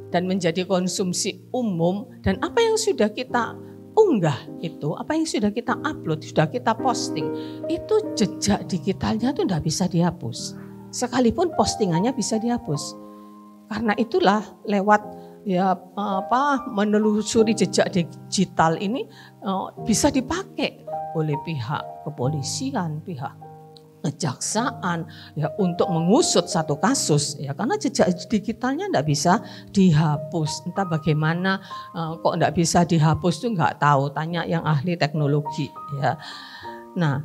dan menjadi konsumsi umum, dan apa yang sudah kita unggah itu, apa yang sudah kita upload, sudah kita posting, itu jejak digitalnya tuh tidak bisa dihapus. Sekalipun postingannya bisa dihapus. Karena itulah lewat menelusuri jejak digital ini bisa dipakai oleh pihak kepolisian, pihak kejaksaan ya untuk mengusut satu kasus ya, karena jejak digitalnya enggak bisa dihapus. Entah bagaimana kok enggak bisa dihapus tuh enggak tahu, tanya yang ahli teknologi ya. Nah,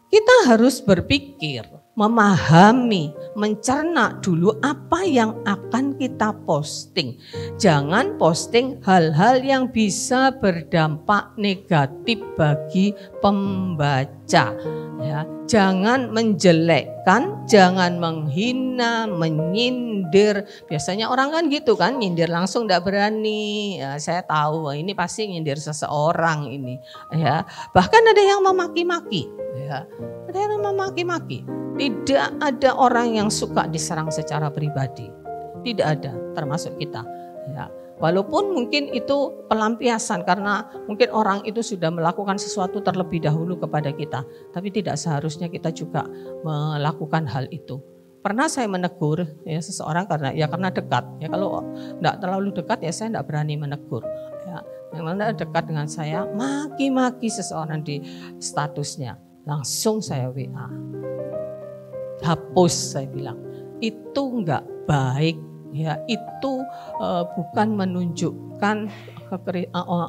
Kita harus berpikir, memahami, mencerna dulu apa yang akan kita posting. Jangan posting hal-hal yang bisa berdampak negatif bagi pembaca. Ya, jangan menjelekkan, jangan menghina, menyindir. Biasanya orang kan gitu kan, nyindir langsung tidak berani. Ya, saya tahu ini pasti nyindir seseorang ini. Ya, bahkan ada yang memaki-maki. Ya, ada yang memaki-maki. Tidak ada orang yang suka diserang secara pribadi. Tidak ada, termasuk kita. Ya. Walaupun mungkin itu pelampiasan karena mungkin orang itu sudah melakukan sesuatu terlebih dahulu kepada kita. Tapi tidak seharusnya kita juga melakukan hal itu. Pernah saya menegur ya seseorang karena dekat. Ya kalau tidak terlalu dekat ya saya tidak berani menegur. Ya, yang mana dekat dengan saya maki-maki seseorang di statusnya. Langsung saya WA. Hapus saya bilang. Itu enggak baik. Ya, itu bukan menunjukkan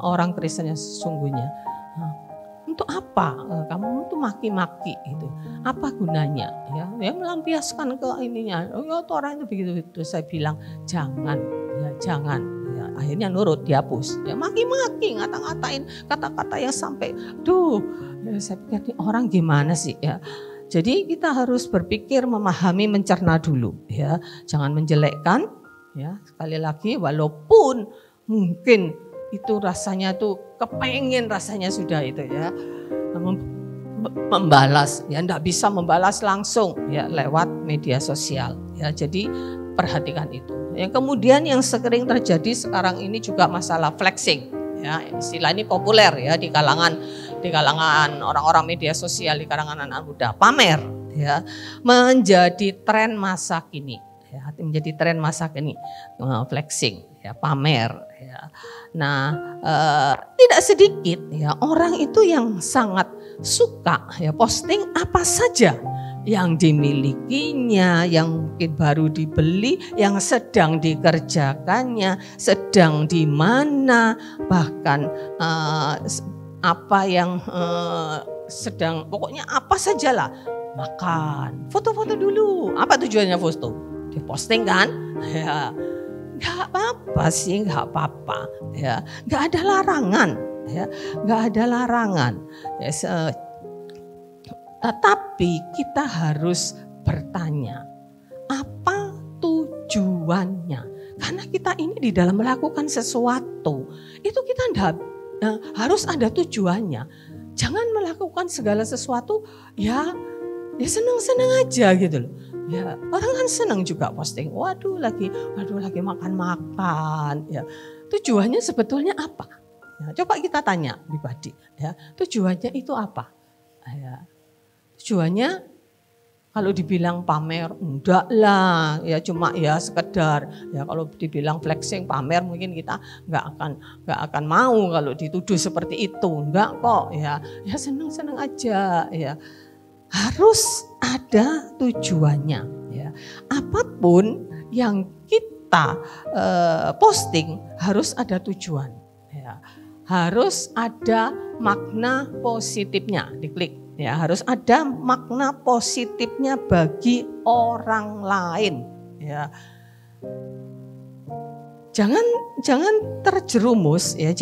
orang Kristen yang sesungguhnya. Untuk apa kamu tuh maki-maki itu? Apa gunanya? Ya, yang melampiaskan ke ininya. Oh, orang itu begitu. Saya bilang jangan, ya jangan. Ya, akhirnya nurut, dihapus. Ya, maki-maki, ngata-ngatain kata-kata yang sampai, ya, saya pikir orang gimana sih ya? Jadi kita harus berpikir, memahami, mencerna dulu ya. Jangan menjelekkan ya. Sekali lagi walaupun mungkin itu rasanya tuh kepengen rasanya sudah itu ya. Membalas ya, enggak bisa membalas langsung ya lewat media sosial ya. Jadi perhatikan itu. Yang kemudian yang sering terjadi sekarang ini juga masalah flexing ya. Istilah ini populer ya di kalangan orang-orang media sosial, di kalangan anak muda, pamer ya, menjadi tren masa kini ya, menjadi tren masa kini, flexing ya, pamer ya. Nah, tidak sedikit ya orang itu yang sangat suka ya posting apa saja yang dimilikinya, yang mungkin baru dibeli, yang sedang dikerjakannya, sedang di mana, bahkan apa yang sedang, pokoknya apa sajalah, makan, foto-foto dulu. Apa tujuannya foto? Diposting kan? Ya, nggak apa-apa sih, nggak apa-apa. Ya, nggak ada larangan. Ya, nggak ada larangan. Ya, tetapi kita harus bertanya, apa tujuannya? Karena kita ini di dalam melakukan sesuatu, itu kita harus ada tujuannya. Jangan melakukan segala sesuatu ya senang-senang aja gitu loh. Ya, orang kan senang juga posting. Waduh lagi makan-makan. Ya, tujuannya sebetulnya apa? Ya, coba kita tanya pribadi. Ya, tujuannya itu apa? Ya, tujuannya kalau dibilang pamer, enggak lah, ya cuma ya sekedar. Ya kalau dibilang flexing, pamer mungkin kita enggak akan mau kalau dituduh seperti itu. Enggak kok, ya senang-senang aja. Ya harus ada tujuannya. Ya apapun yang kita posting harus ada tujuan. Ya harus ada makna positifnya. Diklik. Ya, harus ada makna positifnya bagi orang lain. Ya. Jangan terjerumus ya,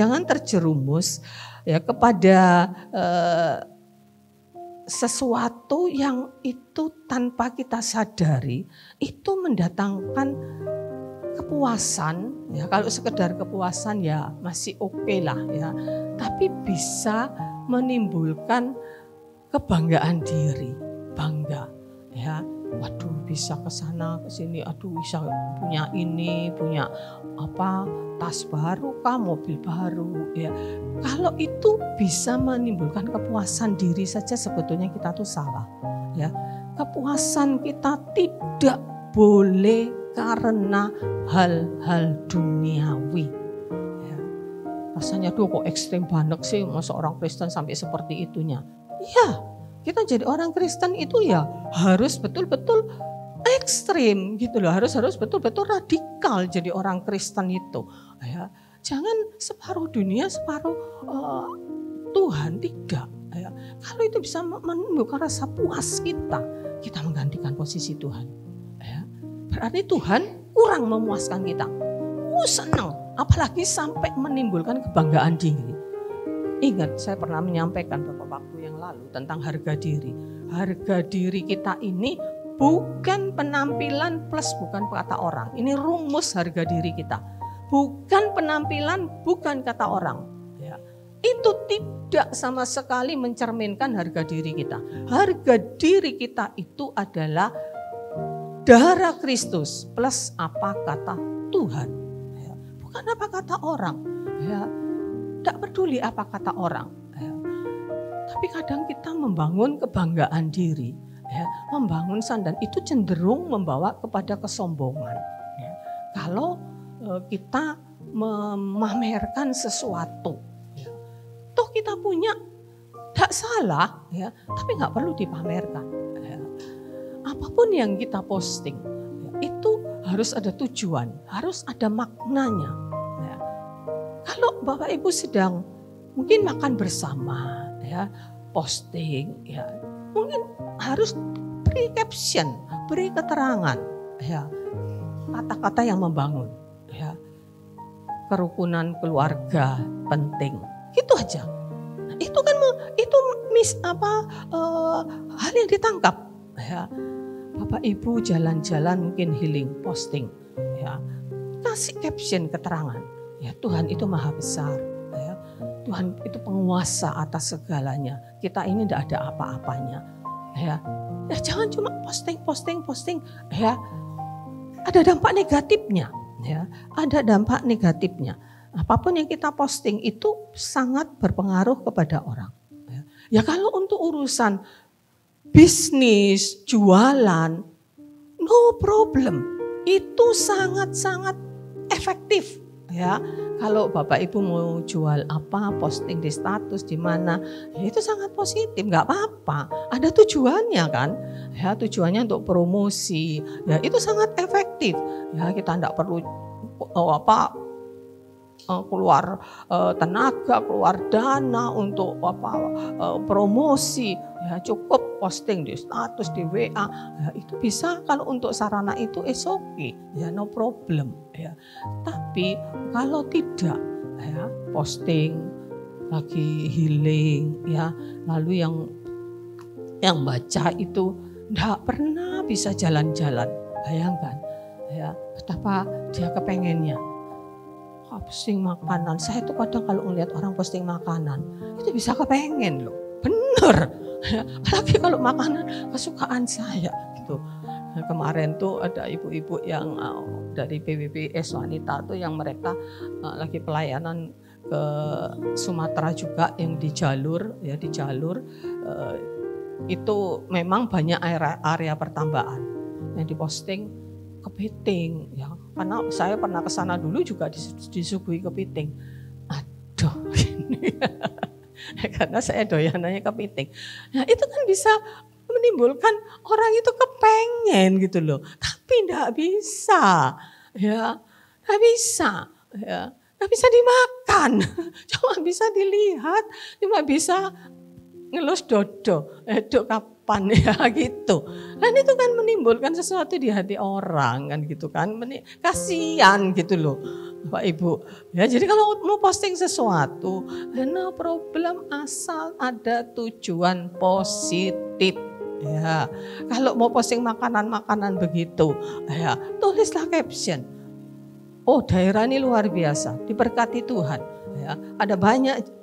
ya kepada sesuatu yang itu tanpa kita sadari itu mendatangkan kepuasan. Ya, kalau sekedar kepuasan ya masih oke lah ya, tapi bisa menimbulkan kebanggaan diri, bangga ya. Waduh bisa ke sana ke sini, aduh bisa punya ini, punya apa, tas baru kah, mobil baru ya. Kalau itu bisa menimbulkan kepuasan diri saja sebetulnya kita tuh salah ya. Kepuasan kita tidak boleh karena hal-hal duniawi. Ya. Rasanya kok ekstrem banget sih masa orang Kristen sampai seperti itunya. Ya, kita jadi orang Kristen itu ya harus betul-betul ekstrim gitu loh, harus betul-betul radikal jadi orang Kristen itu. Ya, jangan separuh dunia, separuh Tuhan, tidak. Ya, Kalau itu bisa menimbulkan rasa puas kita menggantikan posisi Tuhan. Ya, berarti Tuhan kurang memuaskan kita. Senang, apalagi sampai menimbulkan kebanggaan diri. Ingat, saya pernah menyampaikan beberapa waktu yang lalu tentang harga diri. Harga diri kita ini bukan penampilan plus bukan kata orang. Ini rumus harga diri kita. Bukan penampilan, bukan kata orang. Ya. Itu tidak sama sekali mencerminkan harga diri kita. Harga diri kita itu adalah darah Kristus plus apa kata Tuhan. Ya. Bukan apa kata orang. Ya. Tidak peduli apa kata orang. Ya. Tapi kadang kita membangun kebanggaan diri. Ya. Membangun dan itu cenderung membawa kepada kesombongan. Ya. Kalau kita memamerkan sesuatu, ya. Toh kita punya, tidak salah, ya, tapi nggak perlu dipamerkan. Ya. Apapun yang kita posting, ya, itu harus ada tujuan, harus ada maknanya. Ya. Kalau Bapak Ibu sedang mungkin makan bersama, ya, posting, ya, mungkin harus beri caption, beri keterangan, ya, kata-kata yang membangun. Ya, kerukunan keluarga penting, gitu aja. Nah, itu kan hal yang ditangkap. Ya, Bapak Ibu jalan-jalan mungkin healing, posting, ya, kasih caption keterangan. Ya, Tuhan itu maha besar. Ya, Tuhan itu penguasa atas segalanya. Kita ini tidak ada apa-apanya. Ya, jangan cuma posting. Ya, ada dampak negatifnya. Ya, ada dampak negatifnya. Apapun yang kita posting itu sangat berpengaruh kepada orang. Ya, kalau untuk urusan bisnis, jualan, no problem. Itu sangat-sangat efektif. Ya, kalau Bapak Ibu mau jual apa, posting di status di mana, ya itu sangat positif, nggak apa-apa. Ada tujuannya kan? Ya, tujuannya untuk promosi. Ya, itu sangat efektif. Ya, kita nggak perlu keluar tenaga, keluar dana untuk promosi. Ya, cukup posting di status di WA. Ya, itu bisa kalau untuk sarana itu okay. Ya, no problem. Ya. Tapi kalau tidak, ya, posting lagi healing, ya, lalu yang baca itu tidak pernah bisa jalan-jalan. Bayangkan, ya, betapa dia kepengennya. Posting makanan, saya itu kadang kalau ngelihat orang posting makanan itu bisa kepengen loh, bener. Ya, apalagi kalau makanan kesukaan saya gitu. Nah, kemarin tuh ada ibu-ibu yang dari PWPS wanita tuh yang mereka lagi pelayanan ke Sumatera juga yang di jalur itu memang banyak area pertambahan yang diposting kepiting ya, karena saya pernah ke sana dulu juga disuguhi kepiting. Aduh, ini karena saya doyanannya kepiting. Nah, itu kan bisa menimbulkan orang itu kepengen gitu loh, tapi enggak bisa. Ya, enggak bisa. Ya, enggak bisa dimakan. Cuma bisa dilihat, cuma bisa ngelus dodo. Dok kapan ya gitu. Dan itu kan menimbulkan sesuatu di hati orang kan gitu kan. Kasihan gitu loh Bapak Ibu. Ya, jadi kalau mau posting sesuatu, no problem asal ada tujuan positif. Ya, kalau mau posting makanan-makanan begitu, ya tulislah caption. Oh, daerah ini luar biasa, diberkati Tuhan. Ya, ada banyak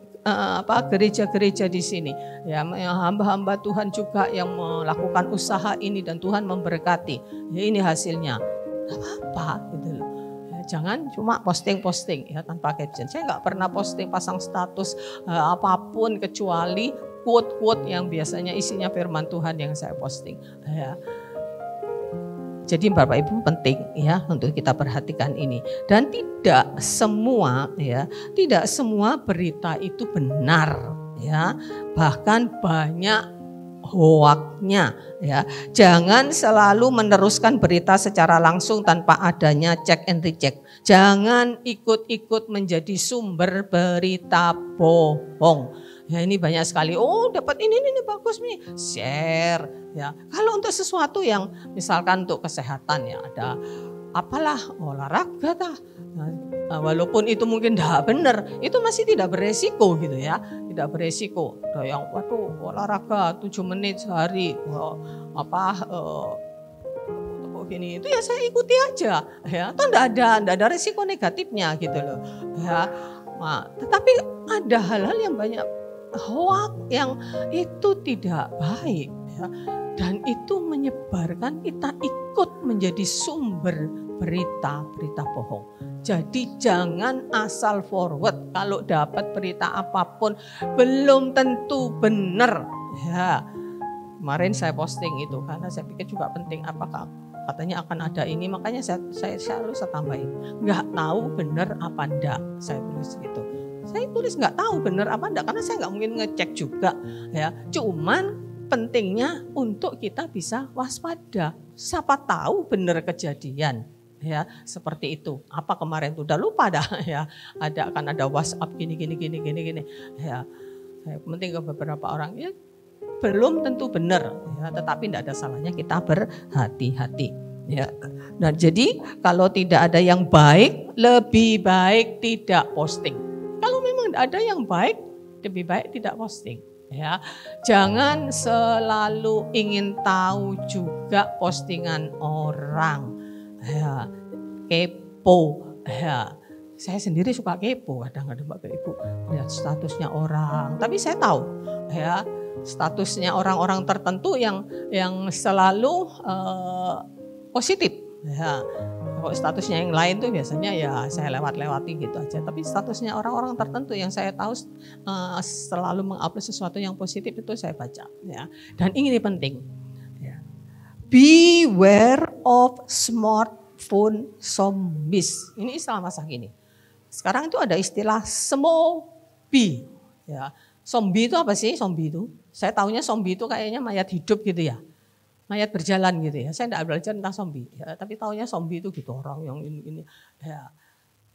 gereja-gereja di sini, ya, hamba-hamba Tuhan juga yang melakukan usaha ini dan Tuhan memberkati. Ya, ini hasilnya, nggak apa-apa gitu loh. Ya, jangan cuma posting-posting ya tanpa caption. Saya nggak pernah posting pasang status apapun kecuali quote-quote yang biasanya isinya firman Tuhan yang saya posting. Ya. Jadi Bapak Ibu penting ya untuk kita perhatikan ini, dan tidak semua berita itu benar ya, bahkan banyak hoaknya ya. Jangan selalu meneruskan berita secara langsung tanpa adanya check and recheck. Jangan ikut-ikut menjadi sumber berita bohong. Ya ini banyak sekali. Oh dapat ini bagus nih, share. Ya kalau untuk sesuatu yang misalkan untuk kesehatan ya ada apalah olahraga tah. Nah, walaupun itu mungkin tidak benar, itu masih tidak beresiko gitu ya, tidak beresiko. Ada yang waduh olahraga 7 menit sehari, gini itu ya saya ikuti aja ya, atau tidak ada resiko negatifnya gitu loh ya. Nah, tetapi ada hal-hal yang banyak hoax yang itu tidak baik ya, dan itu menyebarkan, kita ikut menjadi sumber berita bohong. Jadi jangan asal forward, kalau dapat berita apapun belum tentu benar ya. Kemarin saya posting itu karena saya pikir juga penting, apakah katanya akan ada ini, makanya saya selalu tambahin nggak tahu benar apa enggak, saya tulis gitu. Saya tulis nggak tahu benar apa enggak karena saya nggak mungkin ngecek juga ya. Cuman pentingnya untuk kita bisa waspada. Siapa tahu benar kejadian ya seperti itu. Apa kemarin tuh udah lupa dah ya. Akan ada WhatsApp gini ya. Saya penting ke beberapa orang ya belum tentu benar ya, tetapi tidak ada salahnya kita berhati-hati ya. Nah jadi kalau tidak ada yang baik, lebih baik tidak posting. Kalau memang ada yang baik, lebih baik tidak posting ya. Jangan selalu ingin tahu juga postingan orang ya, kepo ya. Saya sendiri suka kepo kadang-kadang Bapak Ibu lihat statusnya orang, tapi saya tahu ya statusnya orang-orang tertentu yang selalu positif ya. Kalau statusnya yang lain tuh biasanya ya saya lewati gitu aja. Tapi statusnya orang-orang tertentu yang saya tahu selalu mengupload sesuatu yang positif itu saya baca ya. Dan ini penting ya. Beware of smartphone zombies. Ini istilah masa kini. Sekarang itu ada istilah zombie ya. Zombie itu apa sih? Zombie itu saya taunya zombie itu kayaknya mayat hidup gitu ya. Mayat berjalan gitu ya. Saya tidak belajar tentang zombie ya, tapi taunya zombie itu gitu, orang yang ini ya.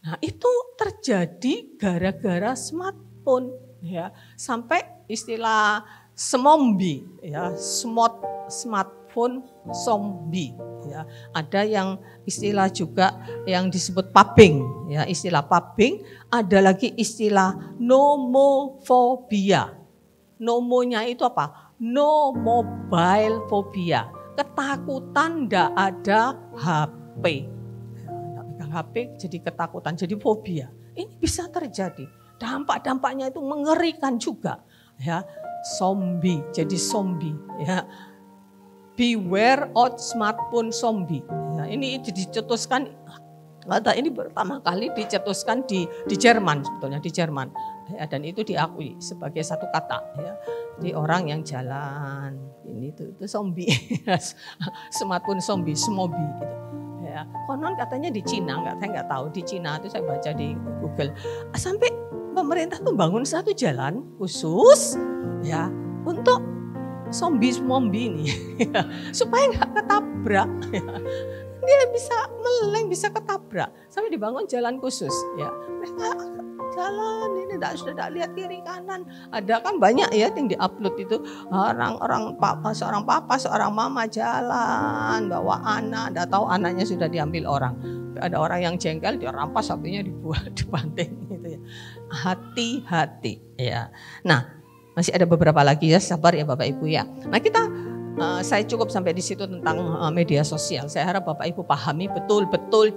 Nah, itu terjadi gara-gara smartphone ya. Sampai istilah zombie ya, smartphone zombie ya. Ada yang istilah juga yang disebut pubbing ya, istilah pubbing, ada lagi istilah nomophobia. Nomonya itu apa? No mobile phobia, ketakutan ndak ada HP. Ndak pegang HP jadi ketakutan, jadi fobia. Ini bisa terjadi. Dampak-dampaknya itu mengerikan juga. Ya, zombie, jadi zombie. Ya, beware of smartphone zombie. Ya, ini dicetuskan. Kata ini pertama kali dicetuskan di Jerman, sebetulnya di Jerman. Ya, dan itu diakui sebagai satu kata ya. Jadi orang yang jalan ini itu zombie. Smartphone zombie, smobi gitu. Ya, konon katanya di Cina, saya nggak tahu, di Cina itu saya baca di Google. Sampai pemerintah tuh bangun satu jalan khusus ya untuk zombie ini ya, supaya nggak ketabrak ya. Dia bisa meleng, bisa ketabrak. Sampai dibangun jalan khusus ya. Mereka jalan ini sudah lihat kiri kanan. Ada kan banyak ya yang diupload itu orang seorang papa, seorang mama jalan bawa anak, enggak tahu anaknya sudah diambil orang. Ada orang yang jengkel, dia rampas HP-nya dibuat dibanting gitu ya. Hati-hati ya. Nah, masih ada beberapa lagi ya, sabar ya Bapak Ibu ya. Nah, saya cukup sampai di situ tentang media sosial. Saya harap Bapak Ibu pahami betul-betul,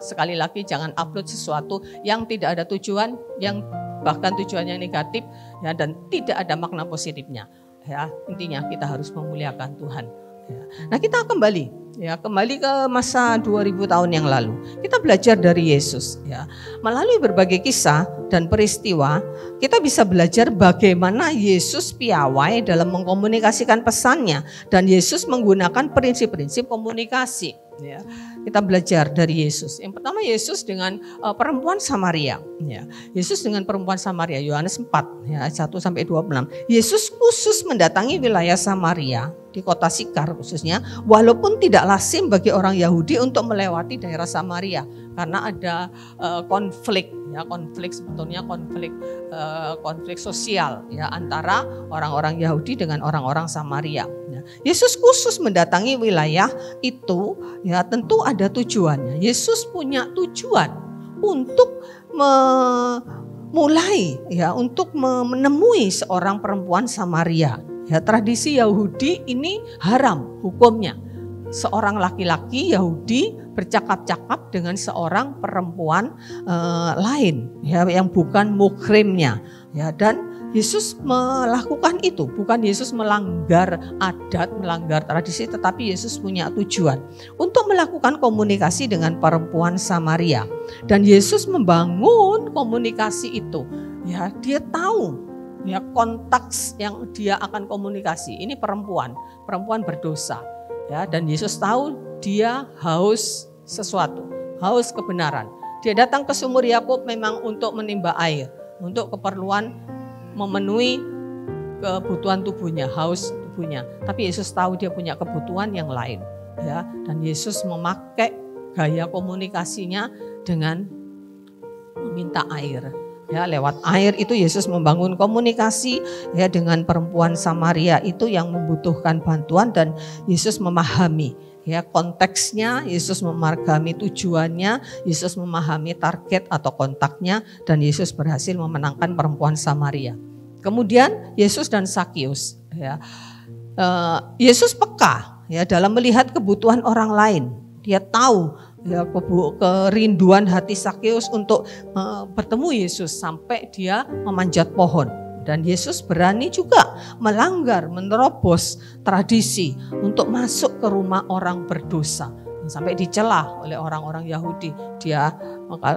sekali lagi jangan upload sesuatu yang tidak ada tujuan, yang bahkan tujuannya negatif ya, dan tidak ada makna positifnya. Ya, intinya kita harus memuliakan Tuhan. Ya. Nah, kita kembali ke masa 2000 tahun yang lalu. Kita belajar dari Yesus ya. Melalui berbagai kisah dan peristiwa, kita bisa belajar bagaimana Yesus piawai dalam mengkomunikasikan pesannya, dan Yesus menggunakan prinsip-prinsip komunikasi ya. Kita belajar dari Yesus. Yang pertama, Yesus dengan perempuan Samaria ya. Yesus dengan perempuan Samaria, Yohanes 4 ya, 1 sampai 26. Yesus khusus mendatangi wilayah Samaria di kota Sikar khususnya, walaupun tidak lazim bagi orang Yahudi untuk melewati daerah Samaria karena ada konflik Ya, konflik sebetulnya konflik sosial ya antara orang-orang Yahudi dengan orang-orang Samaria. Ya, Yesus khusus mendatangi wilayah itu ya tentu ada tujuannya. Yesus punya tujuan untuk memulai ya untuk menemui seorang perempuan Samaria. Ya, tradisi Yahudi ini haram hukumnya. Seorang laki-laki Yahudi bercakap-cakap dengan seorang perempuan lain ya yang bukan muhrimnya ya, dan Yesus melakukan itu. Bukan Yesus melanggar adat, melanggar tradisi, tetapi Yesus punya tujuan untuk melakukan komunikasi dengan perempuan Samaria, dan Yesus membangun komunikasi itu ya. Dia tahu ya konteks yang dia akan komunikasi, ini perempuan berdosa. Ya, dan Yesus tahu dia haus sesuatu, haus kebenaran. Dia datang ke sumur Yakub memang untuk menimba air, untuk keperluan memenuhi kebutuhan tubuhnya, haus tubuhnya. Tapi Yesus tahu dia punya kebutuhan yang lain, ya. Dan Yesus memakai gaya komunikasinya dengan meminta air. Ya, lewat air itu Yesus membangun komunikasi ya dengan perempuan Samaria itu yang membutuhkan bantuan, dan Yesus memahami ya konteksnya, Yesus memahami tujuannya, Yesus memahami target atau kontaknya, dan Yesus berhasil memenangkan perempuan Samaria. Kemudian Yesus dan Sakius ya. Yesus peka ya dalam melihat kebutuhan orang lain. Dia tahu ya kerinduan hati Sakius untuk bertemu Yesus sampai dia memanjat pohon. Dan Yesus berani juga melanggar, menerobos tradisi untuk masuk ke rumah orang berdosa. Sampai dicela oleh orang-orang Yahudi.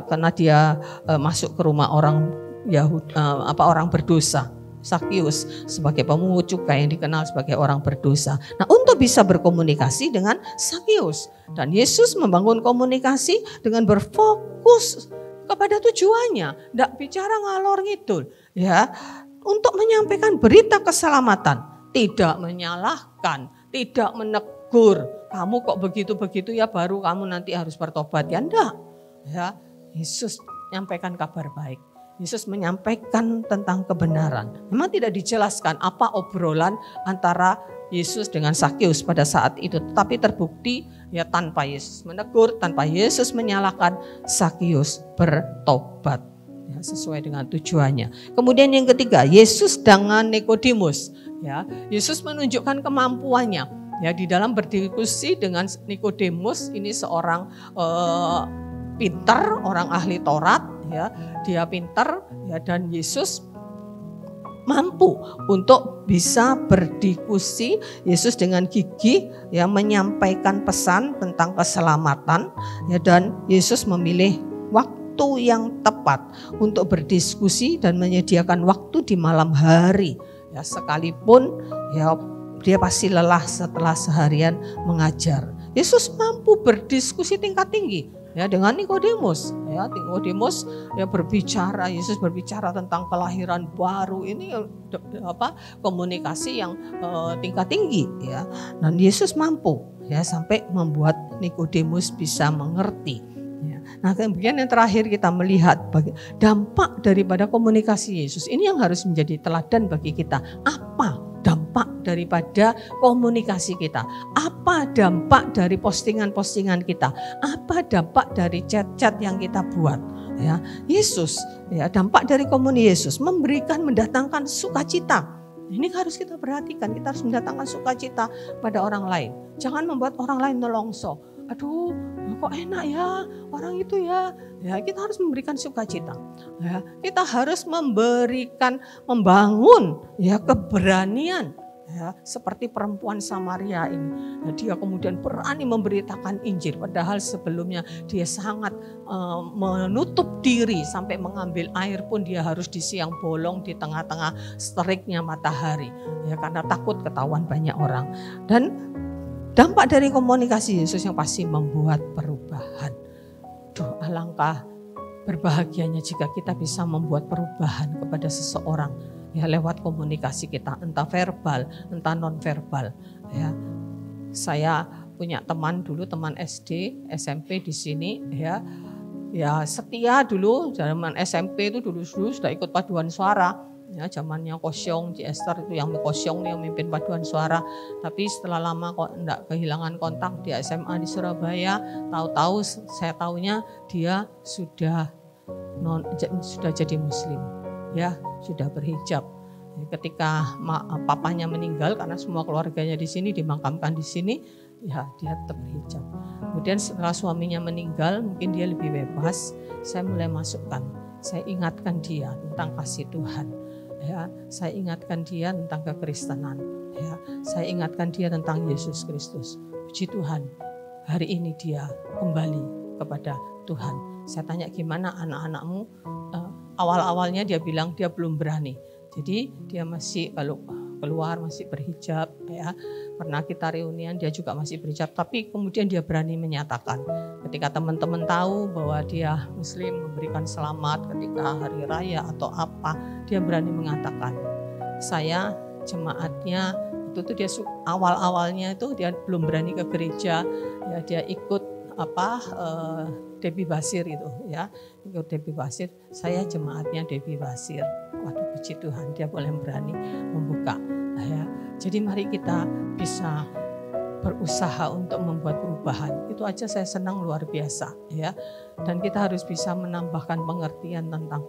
Karena dia masuk ke rumah orang Yahudi, orang berdosa. Sakius sebagai pemungut cukai yang dikenal sebagai orang berdosa. Nah, untuk bisa berkomunikasi dengan Sakius, dan Yesus membangun komunikasi dengan berfokus kepada tujuannya, tidak bicara ngalor ngidul, ya, untuk menyampaikan berita keselamatan, tidak menyalahkan, tidak menegur. Kamu kok begitu-begitu ya, baru kamu nanti harus bertobat ya, enggak. Ya, Yesus menyampaikan kabar baik. Yesus menyampaikan tentang kebenaran. Memang tidak dijelaskan apa obrolan antara Yesus dengan Sakius pada saat itu, tetapi terbukti ya tanpa Yesus menegur, tanpa Yesus menyalahkan, Sakius bertobat ya, sesuai dengan tujuannya. Kemudian yang ketiga, Yesus dengan Nikodemus. Ya, Yesus menunjukkan kemampuannya ya di dalam berdiskusi dengan Nikodemus. Ini seorang pintar, orang ahli Taurat. Ya, dia pintar ya, dan Yesus mampu untuk bisa berdiskusi. Yesus dengan gigih ya menyampaikan pesan tentang keselamatan ya, dan Yesus memilih waktu yang tepat untuk berdiskusi dan menyediakan waktu di malam hari ya, sekalipun ya dia pasti lelah setelah seharian mengajar. Yesus mampu berdiskusi tingkat tinggi ya dengan Nikodemus. Ya, Nikodemus ya berbicara, Yesus berbicara tentang kelahiran baru. Ini komunikasi yang tingkat tinggi ya. Dan Yesus mampu ya sampai membuat Nikodemus bisa mengerti. Ya. Nah, kemudian yang terakhir kita melihat dampak daripada komunikasi Yesus. Ini yang harus menjadi teladan bagi kita. Apa dampak daripada komunikasi kita? Apa dampak dari postingan-postingan kita? Apa dampak dari chat-chat yang kita buat? Ya, Yesus, ya, dampak dari komunikasi Yesus mendatangkan sukacita. Ini harus kita perhatikan. Kita harus mendatangkan sukacita pada orang lain. Jangan membuat orang lain nelongso. Aduh, kok enak ya orang itu ya. Ya, kita harus memberikan sukacita. Ya, kita harus membangun ya keberanian. Ya, seperti perempuan Samaria ini. Nah, dia kemudian berani memberitakan Injil, padahal sebelumnya dia sangat menutup diri, sampai mengambil air pun dia harus di siang bolong di tengah-tengah teriknya matahari. Ya, karena takut ketahuan banyak orang. Dan dampak dari komunikasi Yesus yang pasti membuat perubahan. Duh, alangkah berbahagianya jika kita bisa membuat perubahan kepada seseorang ya lewat komunikasi kita, entah verbal, entah non-verbal. Ya, saya punya teman dulu, teman SD, SMP di sini. Ya, ya setia dulu, zaman SMP itu dulu sudah ikut paduan suara. Ya, zamannya Kosyong, Ci Esther itu yang Kosyong yang mimpin paduan suara. Tapi setelah lama kok enggak kehilangan kontak di SMA di Surabaya, tahu-tahu saya tahunya dia sudah jadi muslim. Ya, sudah berhijab. Ketika papanya meninggal karena semua keluarganya di sini dimakamkan di sini, ya dia tetap berhijab. Kemudian setelah suaminya meninggal, mungkin dia lebih bebas, saya mulai masukkan. Saya ingatkan dia tentang kasih Tuhan. Ya, saya ingatkan dia tentang kekristenan. Ya, saya ingatkan dia tentang Yesus Kristus. Puji Tuhan, hari ini dia kembali kepada Tuhan. Saya tanya gimana anak-anakmu? Awal-awalnya dia bilang dia belum berani. Jadi dia masih kalau keluar masih berhijab. Ya, pernah kita reunian dia juga masih berhijab. Tapi kemudian dia berani menyatakan. Ketika teman-teman tahu bahwa dia Muslim memberikan selamat ketika hari raya atau apa, dia berani mengatakan, saya jemaatnya itu tuh dia awal-awalnya itu dia belum berani ke gereja, ya dia ikut Debbie Basir itu ya, ikut Debbie Basir, saya jemaatnya Debbie Basir. Waduh, puji Tuhan dia boleh berani membuka. Ya, jadi mari kita bisa berusaha untuk membuat perubahan. Itu aja saya senang luar biasa ya. Dan kita harus bisa menambahkan pengertian tentang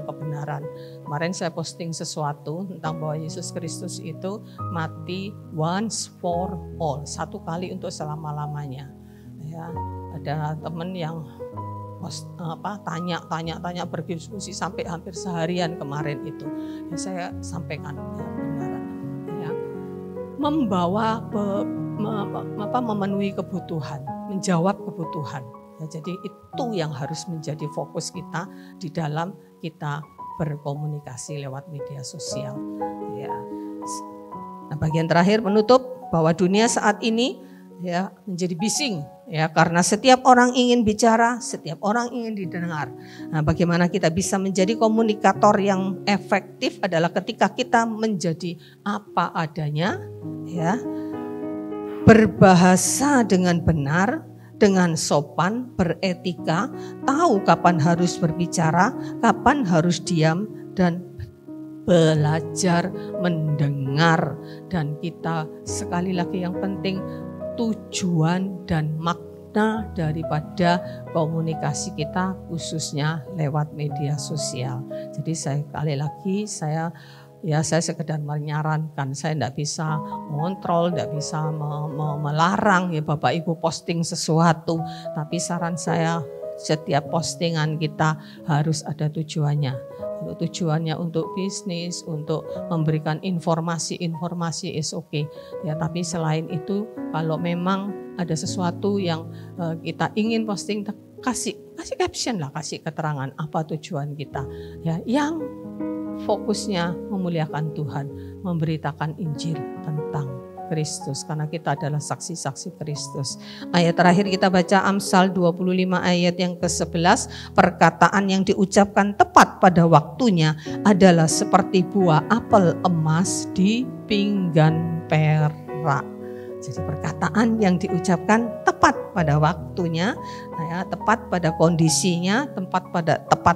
kebenaran. Kemarin saya posting sesuatu tentang bahwa Yesus Kristus itu mati once for all, satu kali untuk selama-lamanya. Ya, ada teman yang tanya berdiskusi sampai hampir seharian kemarin itu. Ya, saya sampaikan ya, kebenaran. Ya, membawa memenuhi kebutuhan, menjawab kebutuhan. Ya, jadi itu yang harus menjadi fokus kita di dalam kita berkomunikasi lewat media sosial. Ya. Nah, bagian terakhir menutup bahwa dunia saat ini ya menjadi bising ya karena setiap orang ingin bicara, setiap orang ingin didengar. Nah, bagaimana kita bisa menjadi komunikator yang efektif adalah ketika kita menjadi apa adanya ya. Berbahasa dengan benar, dengan sopan, beretika, tahu kapan harus berbicara, kapan harus diam dan belajar mendengar. Dan kita sekali lagi yang penting tujuan dan makna daripada komunikasi kita khususnya lewat media sosial. Jadi sekali lagi saya sekedar menyarankan, saya tidak bisa mengontrol, tidak bisa melarang ya Bapak Ibu posting sesuatu. Tapi saran saya setiap postingan kita harus ada tujuannya. Tujuannya untuk bisnis, untuk memberikan informasi is okay. Ya, tapi selain itu kalau memang ada sesuatu yang kita ingin posting, kasih caption lah, kasih keterangan apa tujuan kita. Ya, yang fokusnya memuliakan Tuhan, memberitakan Injil tentang Kristus karena kita adalah saksi-saksi Kristus. Ayat terakhir kita baca Amsal 25 ayat yang ke-11, perkataan yang diucapkan tepat pada waktunya adalah seperti buah apel emas di pinggan perak. Jadi perkataan yang diucapkan tepat pada waktunya, ya, tepat pada kondisinya, tepat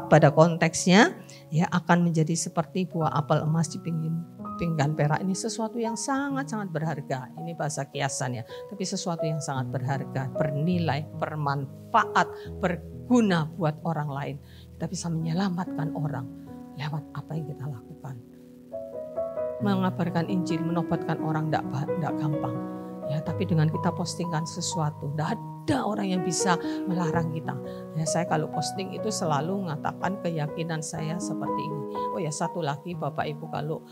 pada konteksnya, ya akan menjadi seperti buah apel emas di pinggan perak. Ini sesuatu yang sangat-sangat berharga. Ini bahasa kiasan ya, tapi sesuatu yang sangat berharga, bernilai, bermanfaat, berguna buat orang lain. Kita bisa menyelamatkan orang lewat apa yang kita lakukan. Mengabarkan Injil, menobatkan orang tidak gampang. Ya, tapi dengan kita postingkan sesuatu, tidak ada orang yang bisa melarang kita. Ya, saya kalau posting itu selalu mengatakan keyakinan saya seperti ini. Oh ya, satu lagi Bapak Ibu kalau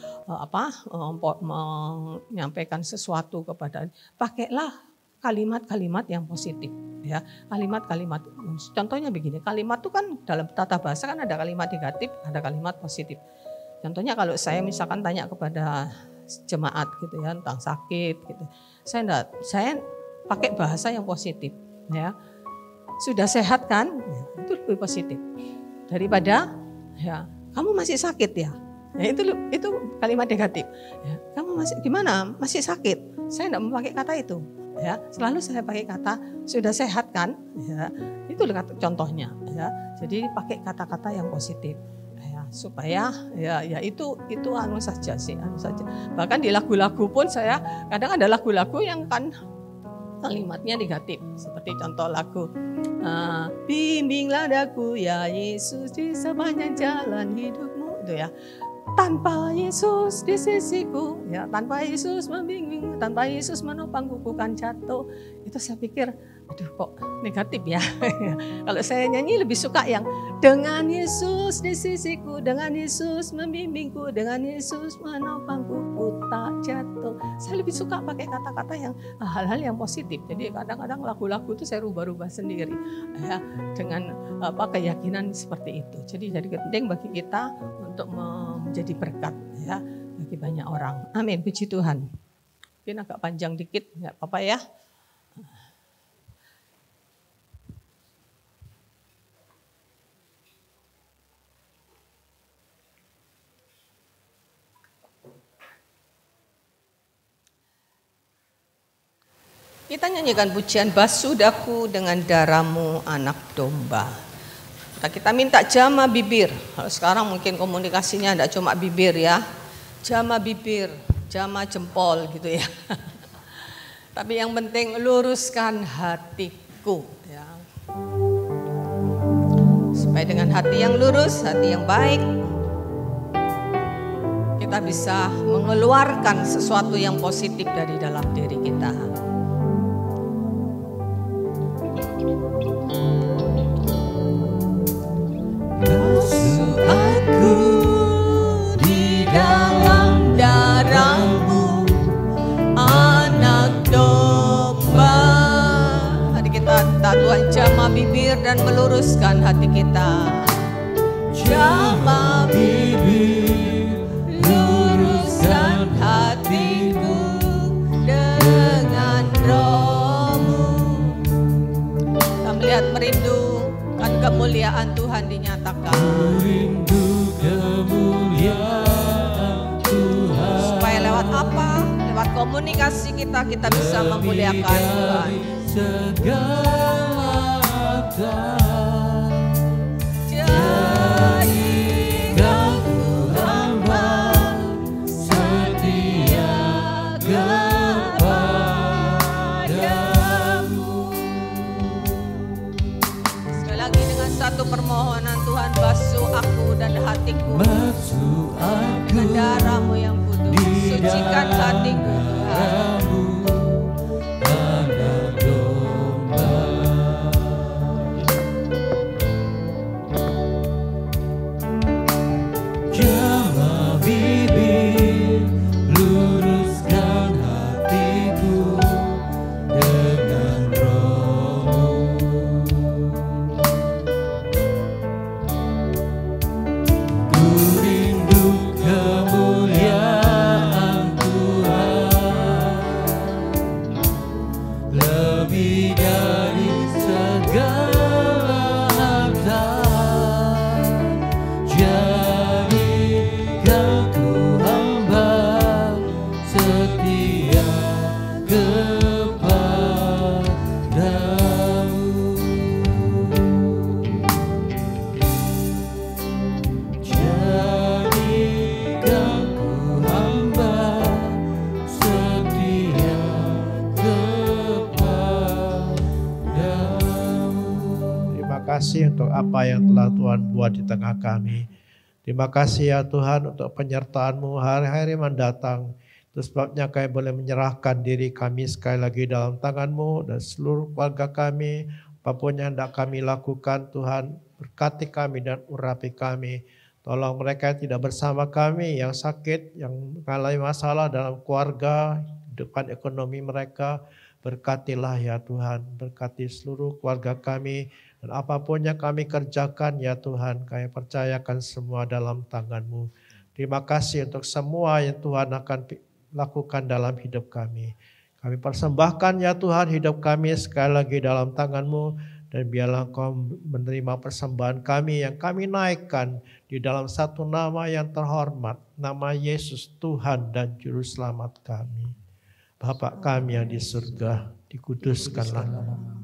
menyampaikan sesuatu kepada, pakailah kalimat-kalimat yang positif. Ya, kalimat-kalimat. Contohnya begini, kalimat itu kan dalam tata bahasa kan ada kalimat negatif, ada kalimat positif. Contohnya kalau saya misalkan tanya kepada jemaat gitu ya tentang sakit gitu. Saya pakai bahasa yang positif ya. Sudah sehat kan? Ya, itu lebih positif daripada ya kamu masih sakit ya. Ya itu kalimat negatif. Ya, kamu masih gimana? Masih sakit. Saya tidak memakai kata itu. ya. Selalu saya pakai kata sudah sehat kan, ya. Itu contohnya, ya. Jadi pakai kata-kata yang positif, ya, supaya ya itu anu saja. Bahkan di lagu-lagu pun saya kadang ada lagu-lagu yang kan kalimatnya negatif, seperti contoh lagu bimbinglah daku ya Yesus di sepanjang jalan hidupmu, itu ya. Tanpa Yesus di sisiku, ya, tanpa Yesus membimbing, tanpa Yesus menopang kuku kan jatuh. Itu saya pikir, aduh kok negatif ya. Kalau saya nyanyi lebih suka yang dengan Yesus di sisiku, dengan Yesus membimbingku, dengan Yesus menopang kuku tak jatuh. Saya lebih suka pakai kata-kata yang hal-hal yang positif. Jadi kadang-kadang lagu-lagu itu saya rubah-rubah sendiri, ya, dengan keyakinan seperti itu. Jadi penting bagi kita untuk menjadi berkat, ya, bagi banyak orang. Amin, puji Tuhan. Mungkin agak panjang dikit, nggak apa-apa ya. Kita nyanyikan pujian basuh daku dengan darahmu anak domba. Kita minta jama bibir. Kalau sekarang mungkin komunikasinya tidak cuma bibir ya. Jama bibir, jama jempol gitu ya. Tapi yang penting luruskan hatiku ya. Supaya dengan hati yang lurus, hati yang baik, kita bisa mengeluarkan sesuatu yang positif dari dalam diri kita. Basuh aku di dalam darahmu anak domba. Hari kita minta Tuhan jamah bibir dan meluruskan hati kita. Jamah bibir, luruskan hatiku dengan rohmu. Kita melihat merindukan kemuliaan Tuhan dinyatakan. Rindu kemuliaan Tuhan. Supaya lewat apa? Lewat komunikasi kita bisa memuliakan Tuhan. Segala Jadikan ku hamba setia kepadamu. Sekali lagi dengan satu permohonan, Tuhan basuh aku dan hatiku dengan darahmu yang kudus. Sucikan hatiku Tuhan. Untuk apa yang telah Tuhan buat di tengah kami. Terima kasih ya Tuhan untuk penyertaan-Mu hari-hari mendatang. Itu sebabnya kami boleh menyerahkan diri kami sekali lagi dalam tangan-Mu dan seluruh keluarga kami. Apapun yang hendak kami lakukan, Tuhan berkati kami dan urapi kami. Tolong mereka yang tidak bersama kami, yang sakit, yang mengalami masalah dalam keluarga, depan ekonomi mereka. Berkatilah ya Tuhan, berkati seluruh keluarga kami. Dan apapun yang kami kerjakan ya Tuhan, kami percayakan semua dalam tangan-Mu. Terima kasih untuk semua yang Tuhan akan lakukan dalam hidup kami. Kami persembahkan ya Tuhan hidup kami sekali lagi dalam tangan-Mu. Dan biarlah Engkau menerima persembahan kami yang kami naikkan di dalam satu nama yang terhormat. Nama Yesus Tuhan dan Juru Selamat kami. Bapa kami yang di surga, dikuduskanlah namamu.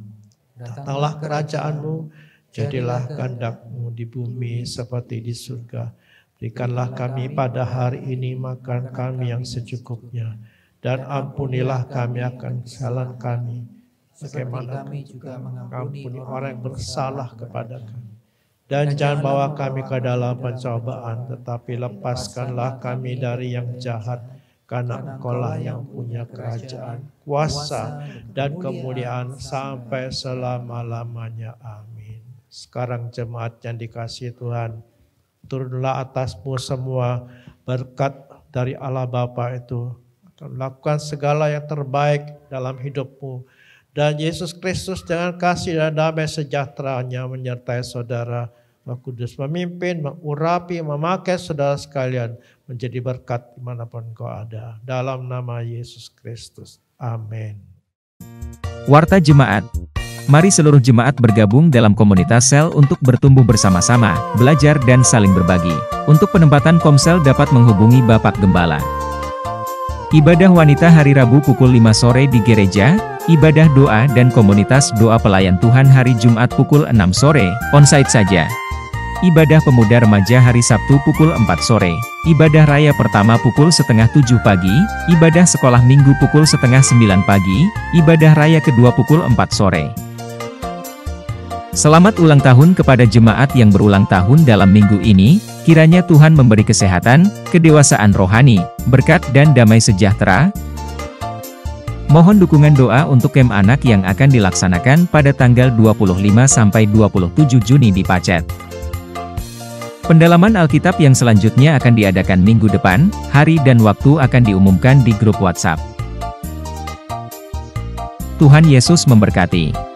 Datanglah kerajaan-Mu, jadilah kehendak-Mu di bumi seperti di surga. Berikanlah kami pada hari ini makan kami yang secukupnya, dan ampunilah kami akan kesalahan kami, bagaimana kami juga mengampuni orang yang bersalah kepada kami. Dan jangan bawa kami ke dalam pencobaan, tetapi lepaskanlah kami dari yang jahat, karena Engkau-lah yang punya kerajaan, kuasa, dan kemuliaan sampai selama-lamanya. Amin. Sekarang jemaat yang dikasihi Tuhan, turunlah atasmu semua berkat dari Allah Bapa itu, akan melakukan segala yang terbaik dalam hidupmu. Dan Yesus Kristus dengan kasih dan damai sejahteranya menyertai saudara. Roh Kudus memimpin, mengurapi, memakai saudara sekalian menjadi berkat dimanapun kau ada. Dalam nama Yesus Kristus. Amin. Warta Jemaat. Mari seluruh jemaat bergabung dalam komunitas sel untuk bertumbuh bersama-sama, belajar dan saling berbagi. Untuk penempatan komsel dapat menghubungi Bapak Gembala. Ibadah wanita hari Rabu pukul 5 sore di gereja, ibadah doa dan komunitas doa pelayan Tuhan hari Jumat pukul 6 sore, onsite saja. Ibadah pemuda remaja hari Sabtu pukul 4 sore, ibadah raya pertama pukul setengah 7 pagi, ibadah sekolah minggu pukul setengah 9 pagi, ibadah raya kedua pukul 4 sore. Selamat ulang tahun kepada jemaat yang berulang tahun dalam minggu ini, kiranya Tuhan memberi kesehatan, kedewasaan rohani, berkat dan damai sejahtera. Mohon dukungan doa untuk camp anak yang akan dilaksanakan pada tanggal 25 sampai 27 Juni di Pacet. Pendalaman Alkitab yang selanjutnya akan diadakan minggu depan, hari dan waktu akan diumumkan di grup WhatsApp. Tuhan Yesus memberkati.